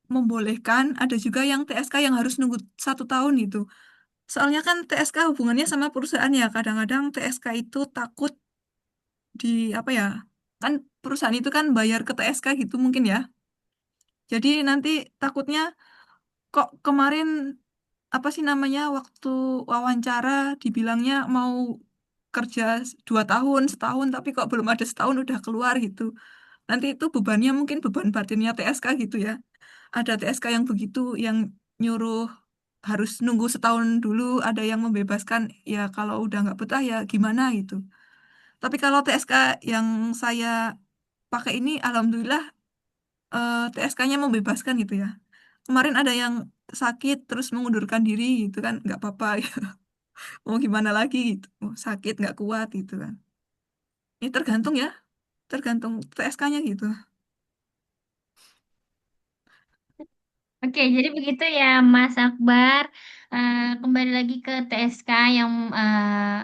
membolehkan, ada juga yang TSK yang harus nunggu 1 tahun gitu. Soalnya kan TSK hubungannya sama perusahaan ya. Kadang-kadang TSK itu takut di apa ya? Kan perusahaan itu kan bayar ke TSK gitu mungkin ya. Jadi nanti takutnya kok kemarin apa sih namanya waktu wawancara dibilangnya mau kerja 2 tahun, setahun, tapi kok belum ada setahun udah keluar gitu. Nanti itu bebannya mungkin beban batinnya TSK gitu ya. Ada TSK yang begitu, yang nyuruh harus nunggu setahun dulu, ada yang membebaskan, ya kalau udah nggak betah ya gimana gitu. Tapi kalau TSK yang saya pakai ini, alhamdulillah TSK-nya membebaskan gitu ya. Kemarin ada yang sakit terus mengundurkan diri gitu kan, nggak apa-apa ya. Mau gimana lagi gitu. Mau sakit nggak kuat gitu kan. Ini tergantung ya, tergantung TSK-nya gitu. Oke, jadi begitu ya Mas Akbar. Kembali lagi ke TSK yang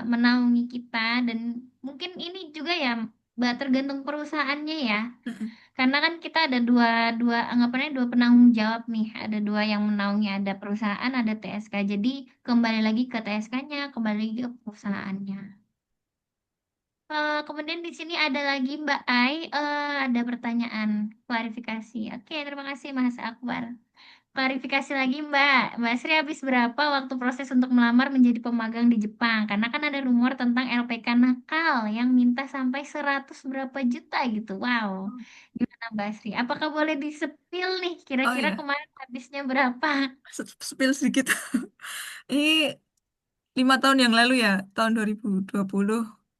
menaungi kita dan mungkin ini juga ya Mbak tergantung perusahaannya ya. Mm-mm. Karena kan kita ada dua dua anggapannya dua penanggung jawab nih. Ada dua yang menaungi, ada perusahaan, ada TSK. Jadi kembali lagi ke TSK-nya, kembali lagi ke perusahaannya. Kemudian di sini ada lagi Mbak Ai, ada pertanyaan klarifikasi. Oke, terima kasih Mas Akbar. Klarifikasi lagi Mbak. Mbak Sri habis berapa waktu proses untuk melamar menjadi pemagang di Jepang? Karena kan ada rumor tentang LPK nakal yang minta sampai 100 berapa juta gitu. Wow. Gimana Mbak Sri? Apakah boleh disepil nih Oh kira-kira ya, kemarin habisnya berapa? spill sedikit. Ini 5 tahun yang lalu ya, tahun 2020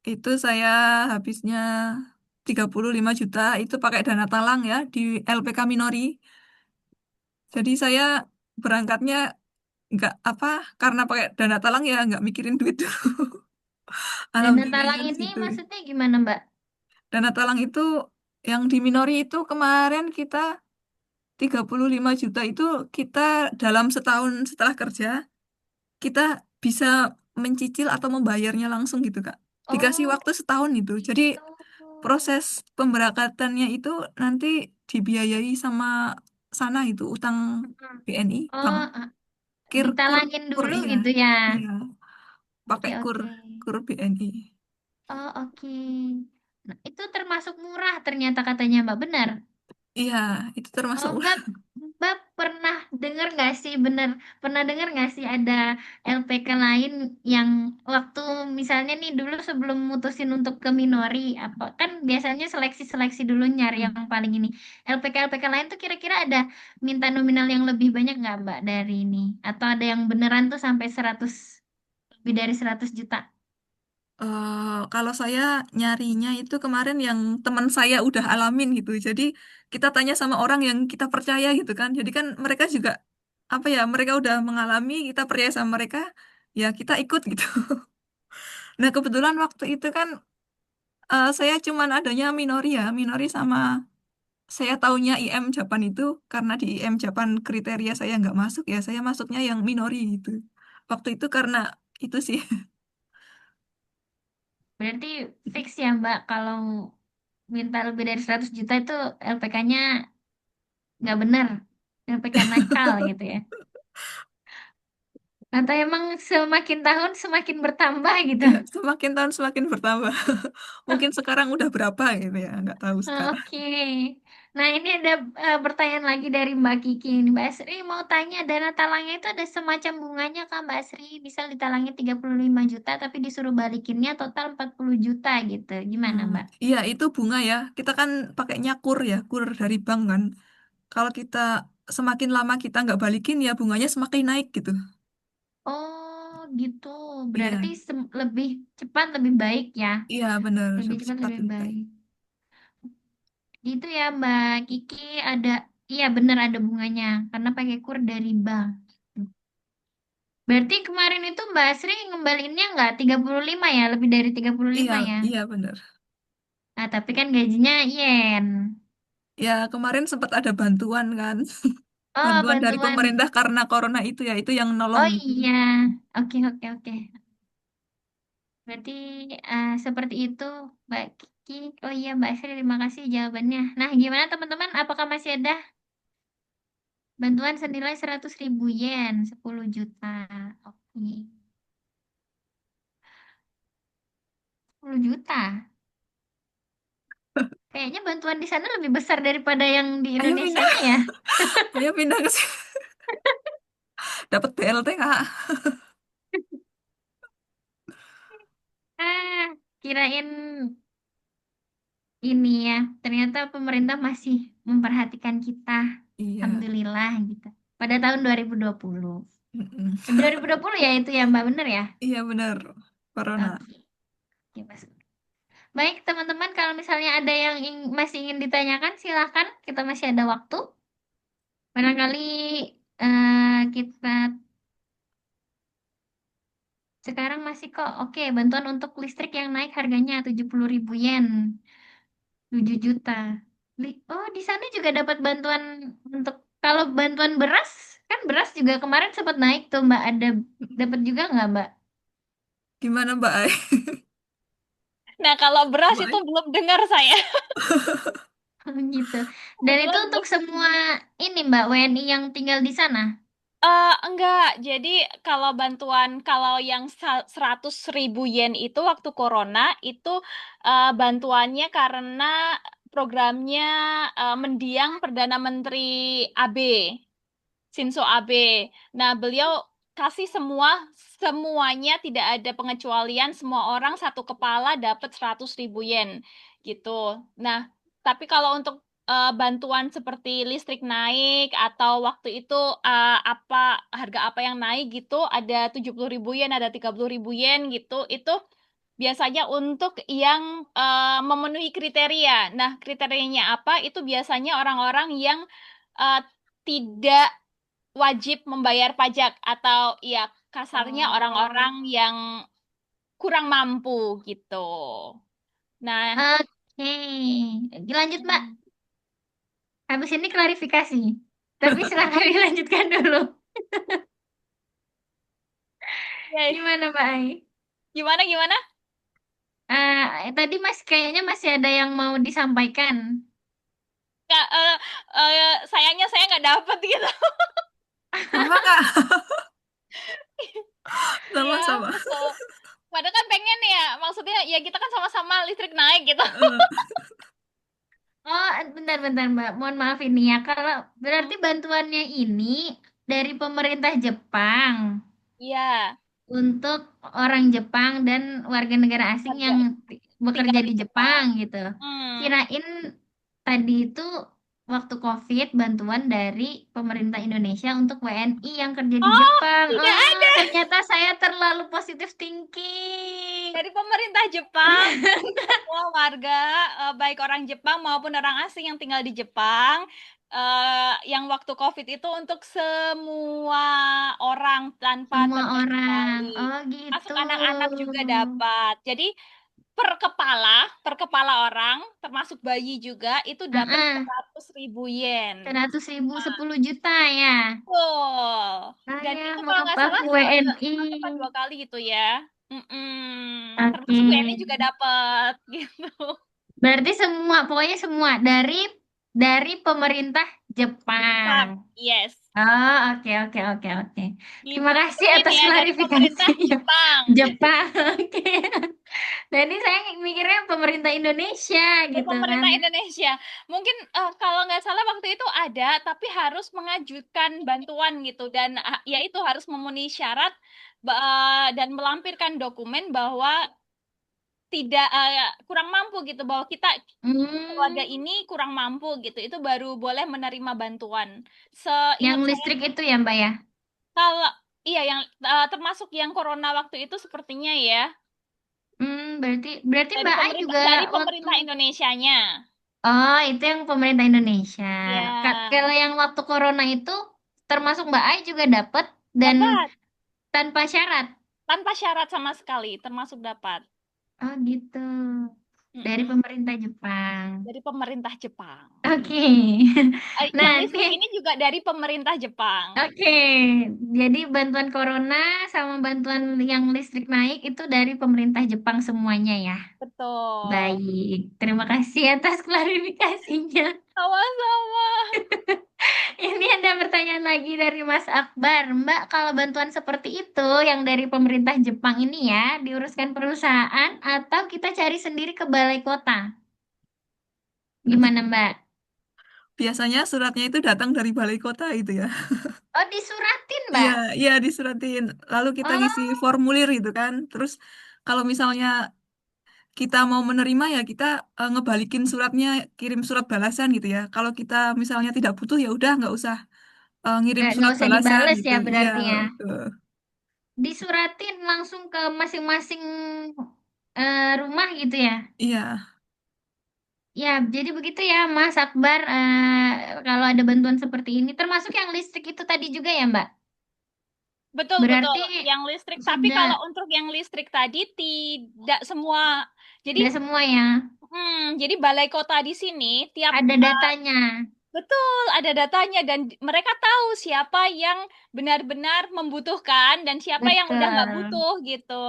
itu saya habisnya 35 juta itu pakai dana talang ya di LPK Minori. Jadi saya berangkatnya nggak apa, karena pakai dana talang ya nggak mikirin duit dulu. Dana talang Alhamdulillahnya di ini situ. maksudnya gimana, Mbak? Dana talang itu yang di Minori itu kemarin kita 35 juta itu kita dalam setahun setelah kerja kita bisa mencicil atau membayarnya langsung gitu Kak. Dikasih Oh, waktu setahun itu. Jadi gitu. proses pemberangkatannya itu nanti dibiayai sama sana itu utang Hmm. BNI, Bank Oh, kur ditalangin kur dulu iya. gitu ya. Iya, Oke, pakai oke. kur BNI. Oh, oke. Nah, itu termasuk murah ternyata katanya, Mbak. Benar? Iya, itu Oh, termasuk Mbak pernah dengar nggak sih, bener, pernah dengar nggak sih ada LPK lain yang waktu misalnya nih dulu sebelum mutusin untuk ke Minori, apa kan biasanya seleksi-seleksi dulu nyari yang paling ini. LPK-LPK lain tuh kira-kira ada minta nominal yang lebih banyak nggak Mbak dari ini? Atau ada yang beneran tuh sampai 100 lebih dari 100 juta? Kalau saya nyarinya itu kemarin yang teman saya udah alamin gitu. Jadi kita tanya sama orang yang kita percaya gitu kan. Jadi kan mereka juga apa ya, mereka udah mengalami, kita percaya sama mereka, ya kita ikut gitu. Nah kebetulan waktu itu kan saya cuman adanya Minori ya, Minori sama saya taunya IM Japan itu karena di IM Japan kriteria saya nggak masuk ya, saya masuknya yang Minori gitu. Waktu itu karena itu sih. Berarti fix ya Mbak kalau minta lebih dari 100 juta itu LPK-nya nggak bener, LPK nakal gitu ya. Atau emang semakin tahun semakin bertambah gitu. Ya, semakin tahun semakin bertambah. Mungkin sekarang udah berapa gitu ya, nggak tahu sekarang. Oke. Nah, ini ada pertanyaan lagi dari Mbak Kiki. Ini Mbak Sri mau tanya, dana talangnya itu ada semacam bunganya Kak Mbak Sri? Bisa ditalangin 35 juta tapi disuruh balikinnya total 40 juta gitu. Gimana Hmm, Mbak? iya itu bunga ya. Kita kan pakainya kur ya, kur dari bank kan. Kalau kita semakin lama kita nggak balikin ya bunganya semakin naik gitu. Oh, gitu. Berarti Iya, lebih cepat lebih baik ya. iya benar. Lebih Lebih cepat cepat lebih lebih baik. baik. Gitu ya Mbak Kiki ada, iya benar ada bunganya karena pakai kur dari bank. Berarti kemarin itu Mbak Sri ngembaliinnya nggak 35 ya, lebih dari tiga puluh Iya, lima ya. iya benar. Nah, tapi kan gajinya yen. Ya kemarin sempat ada bantuan kan, Oh, bantuan dari bantuan. pemerintah karena corona itu ya, itu yang nolong Oh itu. iya. Oke, oke, oke. Berarti seperti itu Mbak Kiki. Oh iya Mbak Sri, terima kasih jawabannya. Nah, gimana teman-teman? Apakah masih ada bantuan senilai 100.000 yen, 10 juta? Oke. 10 juta. Kayaknya bantuan di sana lebih besar daripada yang di Ayo pindah, Indonesianya ya. ayo pindah ke sini. Dapat BLT Kak. Ah, kirain ini ya. Ternyata pemerintah masih memperhatikan kita. Iya, Alhamdulillah gitu. Pada tahun 2020. mm-mm. 2020 ya itu ya Mbak, bener ya? Iya benar. Corona. Oke. Oke, Mas. Baik teman-teman, kalau misalnya ada yang masih ingin ditanyakan, silahkan. Kita masih ada waktu. Barangkali kita sekarang masih kok. Oke, bantuan untuk listrik yang naik harganya 70.000 yen. 7 juta. Oh, di sana juga dapat bantuan untuk kalau bantuan beras, kan beras juga kemarin sempat naik tuh, Mbak. Ada dapat juga nggak, Mbak? Gimana Mbak Ai? Nah, kalau beras Mbak itu Ai? belum dengar saya. Gitu. Dan itu Beras untuk belum. semua ini, Mbak, WNI yang tinggal di sana. Enggak, jadi kalau bantuan, kalau yang 100.000 yen itu waktu corona, itu bantuannya karena programnya mendiang Perdana Menteri AB. Shinzo Abe. Nah, beliau kasih semuanya tidak ada pengecualian, semua orang satu kepala dapat 100.000 yen gitu. Nah, tapi kalau untuk bantuan seperti listrik naik atau waktu itu apa harga apa yang naik gitu, ada 70.000 yen, ada 30.000 yen gitu, itu biasanya untuk yang memenuhi kriteria. Nah, kriterianya apa? Itu biasanya orang-orang yang tidak wajib membayar pajak atau ya kasarnya Oh, orang-orang yang kurang mampu gitu. Nah, oke. Lanjut, Mbak. Habis ini klarifikasi. Tapi silakan dilanjutkan dulu. ya, Gimana, Mbak Ai? gimana gimana? Tadi kayaknya masih ada yang mau disampaikan. Kak, sayangnya saya nggak dapet gitu. Sama Kak, Iya, sama-sama. betul. Padahal kan pengen ya, maksudnya ya kita kan sama-sama listrik naik gitu. Eh, Oh, bentar-bentar, Mbak. Mohon maaf ini ya. Kalau Hmm, berarti bantuannya ini dari pemerintah Jepang iya, untuk orang Jepang dan warga negara asing warga yang tinggal bekerja di di Jepang Jepang. gitu. Hmm. Kirain tadi itu waktu COVID bantuan dari pemerintah Indonesia untuk WNI yang kerja di Oh, Jepang. tidak Oh, ada ternyata saya terlalu positif thinking. dari pemerintah Jepang. Semua warga, baik orang Jepang maupun orang asing yang tinggal di Jepang, yang waktu COVID itu untuk semua orang tanpa Semua orang. terkecuali. Oh, gitu. Masuk anak-anak juga dapat. Jadi per kepala orang, termasuk bayi juga, itu dapat Heeh. 100.000 yen. 100.000 10 juta ya. Betul. Dan Saya itu kalau nggak mengapa salah WNI. sekali apa 2 kali gitu ya. Oke. Termasuk WNI juga dapat gitu. Berarti semua, pokoknya semua dari pemerintah Jepang. Jepang, yes. Oh, oke, oke, oke, oke. Terima kasih Dibetulin atas ya dari pemerintah klarifikasinya. Jepang. Jepang, oke. Jadi saya mikirnya pemerintah Indonesia Dari gitu kan. pemerintah Indonesia. Mungkin kalau nggak salah waktu itu ada, tapi harus mengajukan bantuan gitu. Dan ya itu harus memenuhi syarat dan melampirkan dokumen bahwa tidak kurang mampu gitu. Bahwa kita keluarga Hmm, ini kurang mampu gitu. Itu baru boleh menerima bantuan. yang Seingat saya, listrik itu ya, Mbak ya? kalau iya yang termasuk yang corona waktu itu sepertinya ya. Berarti Dari Mbak Ai pemerintah juga dari waktu. pemerintah Indonesianya. Oh, itu yang pemerintah Indonesia. Ya, Kalau yang waktu corona itu termasuk Mbak Ai juga dapat dan dapat tanpa syarat. tanpa syarat sama sekali, termasuk dapat. Oh, gitu. Dari Mm-mm. pemerintah Jepang. Dari pemerintah Jepang. Oke. Yang Nah, listrik nih, ini juga dari pemerintah Jepang. oke. Jadi bantuan corona sama bantuan yang listrik naik itu dari pemerintah Jepang semuanya ya. Betul. Baik. Terima kasih atas klarifikasinya. Sama-sama. Ini ada pertanyaan lagi dari Mas Akbar. Mbak, kalau bantuan seperti itu yang dari pemerintah Jepang ini ya, diuruskan perusahaan atau kita cari sendiri ke balai kota? Gimana, Mbak? biasanya suratnya itu datang dari balai kota itu ya. Oh, disuratin, Iya, Mbak. iya disuratin. Lalu kita ngisi Oh, formulir gitu kan. Terus kalau misalnya kita mau menerima ya kita ngebalikin suratnya, kirim surat balasan gitu ya. Kalau kita misalnya tidak butuh ya udah nggak usah ngirim nggak surat usah balasan dibales gitu. ya Iya, berarti ya. betul. Disuratin langsung ke masing-masing rumah gitu ya. Iya, Ya, jadi begitu ya, Mas Akbar. Kalau ada bantuan seperti ini, termasuk yang listrik itu tadi juga ya, Mbak. Betul, betul. Berarti Yang listrik. Tapi sudah kalau untuk yang listrik tadi tidak semua. Jadi, tidak semua ya. jadi balai kota di sini tiap Ada datanya. betul ada datanya dan mereka tahu siapa yang benar-benar membutuhkan dan siapa yang udah nggak Betul. butuh gitu.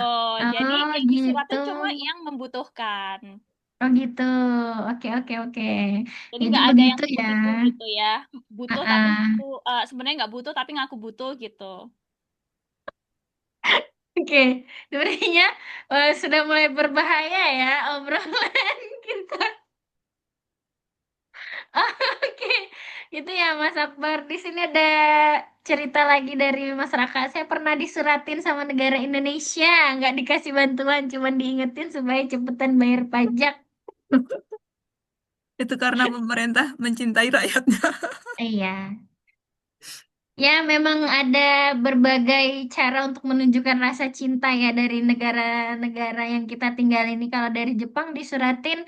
Jadi Oh, yang gitu. disuratin cuma yang membutuhkan. Oh, gitu. Oke, oke, oke. Jadi Jadi nggak ada yang begitu ya. tipu-tipu gitu ya. Butuh tapi Ah, ngaku sebenarnya nggak butuh tapi ngaku butuh gitu. oke, sebenarnya sudah mulai berbahaya ya obrolan kita. Oke, itu ya Mas Akbar. Di sini ada cerita lagi dari masyarakat. Saya pernah disuratin sama negara Indonesia, nggak dikasih bantuan, cuman diingetin supaya cepetan bayar pajak. itu karena pemerintah mencintai rakyatnya. Iya. Ya, memang ada berbagai cara untuk menunjukkan rasa cinta ya dari negara-negara yang kita tinggal ini. Kalau dari Jepang disuratin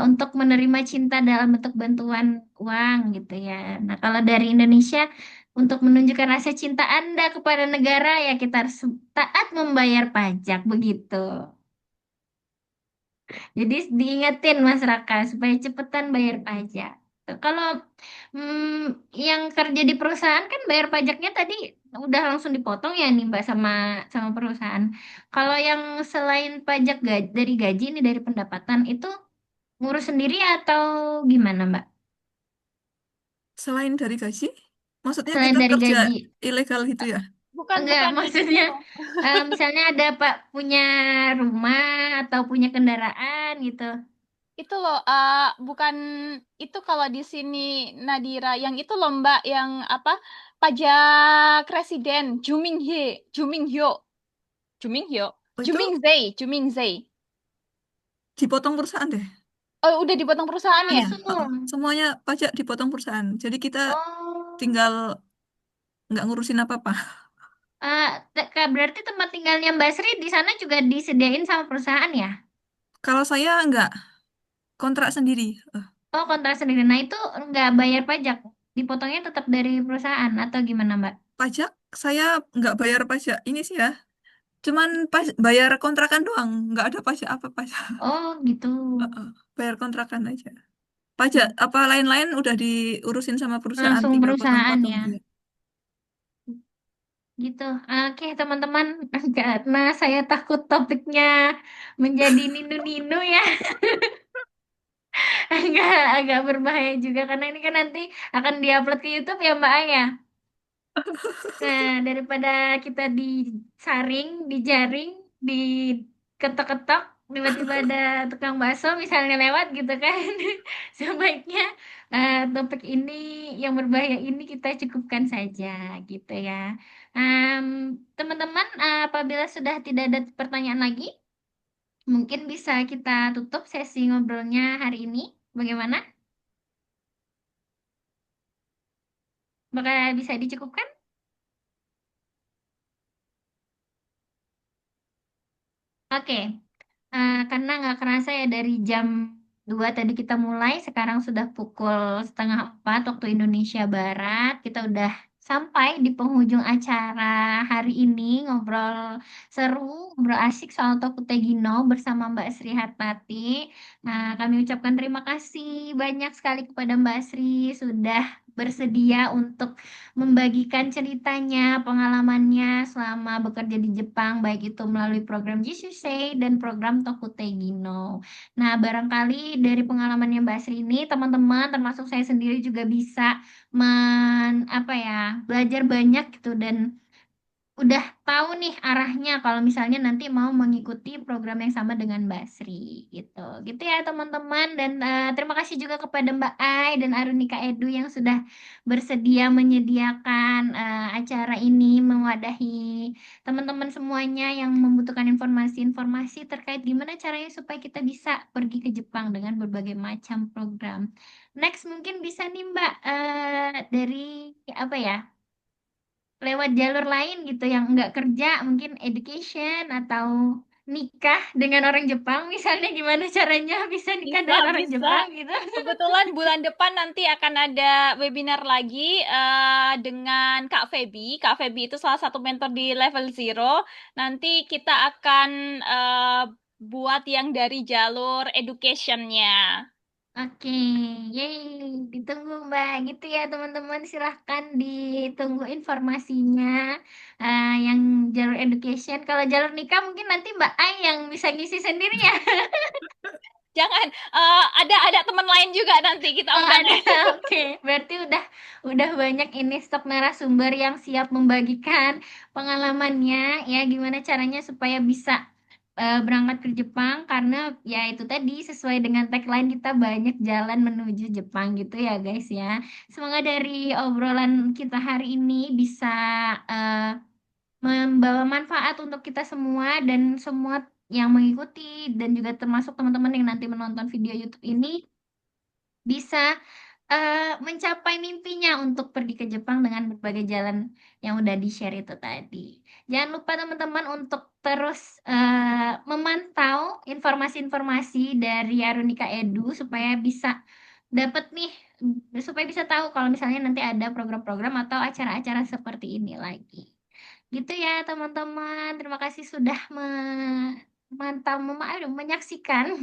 untuk menerima cinta dalam bentuk bantuan uang gitu ya. Nah, kalau dari Indonesia Untuk menunjukkan rasa cinta Anda kepada negara, ya kita harus taat membayar pajak, begitu. Jadi diingetin masyarakat supaya cepetan bayar pajak. Kalau yang kerja di perusahaan kan bayar pajaknya tadi udah langsung dipotong ya nih Mbak sama sama perusahaan. Kalau yang selain pajak dari gaji ini dari pendapatan itu ngurus sendiri atau gimana Mbak? Selain dari gaji, maksudnya Selain kita dari kerja gaji? ilegal gitu ya? Bukan, Enggak, bukan itu. maksudnya misalnya ada Pak punya rumah atau punya kendaraan gitu. Itu loh, bukan itu kalau di sini Nadira, yang itu loh Mbak, yang apa? Pajak residen, Juminghyo, Juminghyo, Oh, itu Jumingzei. dipotong perusahaan deh. Oh, udah dipotong perusahaan ya? Iya, heeh. Langsung. Semuanya pajak dipotong perusahaan. Jadi kita Oh. tinggal nggak ngurusin apa-apa. Berarti tempat tinggalnya Mbak Sri di sana juga disediain sama perusahaan ya? Kalau saya nggak kontrak sendiri. Oh, kontrak sendiri. Nah, itu nggak bayar pajak. Dipotongnya tetap dari perusahaan atau gimana, Mbak? Pajak saya nggak bayar pajak ini sih ya. Cuman bayar kontrakan doang, nggak ada pajak apa pajak. Oh, gitu. Bayar kontrakan aja. Pajak apa lain-lain udah diurusin sama perusahaan, Langsung tinggal perusahaan potong-potong ya. dia. Gitu. Oke, teman-teman. Karena saya takut topiknya menjadi ninu-ninu ya. Agak berbahaya juga. Karena ini kan nanti akan diupload ke YouTube ya, Mbak Aya. Nah, daripada kita disaring, dijaring, diketok-ketok, tiba-tiba ada tukang bakso misalnya lewat gitu kan. Sebaiknya topik ini yang berbahaya ini kita cukupkan saja gitu ya. Em, Teman-teman, apabila sudah tidak ada pertanyaan lagi, mungkin bisa kita tutup sesi ngobrolnya hari ini. Bagaimana? Bakal bisa dicukupkan? Oke. Karena nggak kerasa ya dari jam 2 tadi kita mulai, sekarang sudah pukul setengah 4 waktu Indonesia Barat. Kita udah sampai di penghujung acara hari ini, ngobrol seru, ngobrol asik soal Tokute Gino bersama Mbak Sri Hartati. Nah, kami ucapkan terima kasih banyak sekali kepada Mbak Sri sudah bersedia untuk membagikan ceritanya, pengalamannya selama bekerja di Jepang, baik itu melalui program Jisusei dan program Tokute Gino. Nah, barangkali dari pengalamannya Mbak Sri ini, teman-teman, termasuk saya sendiri juga bisa apa ya, belajar banyak gitu dan udah tahu nih arahnya kalau misalnya nanti mau mengikuti program yang sama dengan Mbak Sri gitu. Gitu ya teman-teman dan terima kasih juga kepada Mbak Ai dan Arunika Edu yang sudah bersedia menyediakan acara ini mewadahi teman-teman semuanya yang membutuhkan informasi-informasi terkait gimana caranya supaya kita bisa pergi ke Jepang dengan berbagai macam program. Next mungkin bisa nih Mbak dari apa ya? Lewat jalur lain gitu yang nggak kerja, mungkin education atau nikah dengan orang Jepang, misalnya gimana caranya bisa nikah Bisa, dengan orang bisa. Jepang gitu. Kebetulan bulan depan nanti akan ada webinar lagi dengan Kak Feby. Kak Feby itu salah satu mentor di Level Zero. Nanti kita akan buat yang dari jalur educationnya. Oke, yeay, ditunggu Mbak. Gitu ya teman-teman, silahkan ditunggu informasinya yang jalur education. Kalau jalur nikah mungkin nanti Mbak Ai yang bisa ngisi sendiri ya. Jangan, ada teman lain juga nanti kita Oh, undang. ada. Oke, berarti udah banyak ini stok narasumber yang siap membagikan pengalamannya ya gimana caranya supaya bisa berangkat ke Jepang karena ya itu tadi sesuai dengan tagline kita banyak jalan menuju Jepang gitu ya guys ya. Semoga dari obrolan kita hari ini bisa eh, membawa manfaat untuk kita semua dan semua yang mengikuti dan juga termasuk teman-teman yang nanti menonton video YouTube ini bisa mencapai mimpinya untuk pergi ke Jepang dengan berbagai jalan yang udah di-share itu tadi. Jangan lupa teman-teman untuk terus memantau informasi-informasi dari Arunika Edu supaya bisa dapat nih supaya bisa tahu kalau misalnya nanti ada program-program atau acara-acara seperti ini lagi. Gitu ya teman-teman. Terima kasih sudah memantau, menyaksikan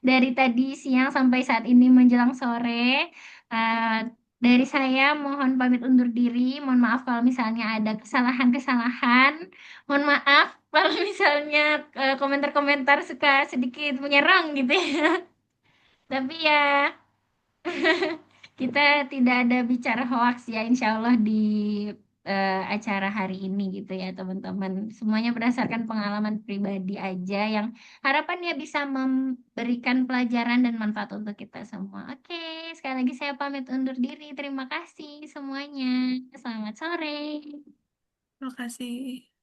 dari tadi siang sampai saat ini menjelang sore. Eh, dari saya mohon pamit undur diri. Mohon maaf kalau misalnya ada kesalahan-kesalahan. Mohon maaf kalau misalnya komentar-komentar suka sedikit menyerang gitu ya. Tapi ya kita tidak ada bicara hoax ya, insya Allah di acara hari ini gitu ya teman-teman. Semuanya berdasarkan pengalaman pribadi aja yang harapannya bisa memberikan pelajaran dan manfaat untuk kita semua. Oke, sekali lagi saya pamit undur diri. Terima kasih semuanya. Selamat sore. Terima kasih.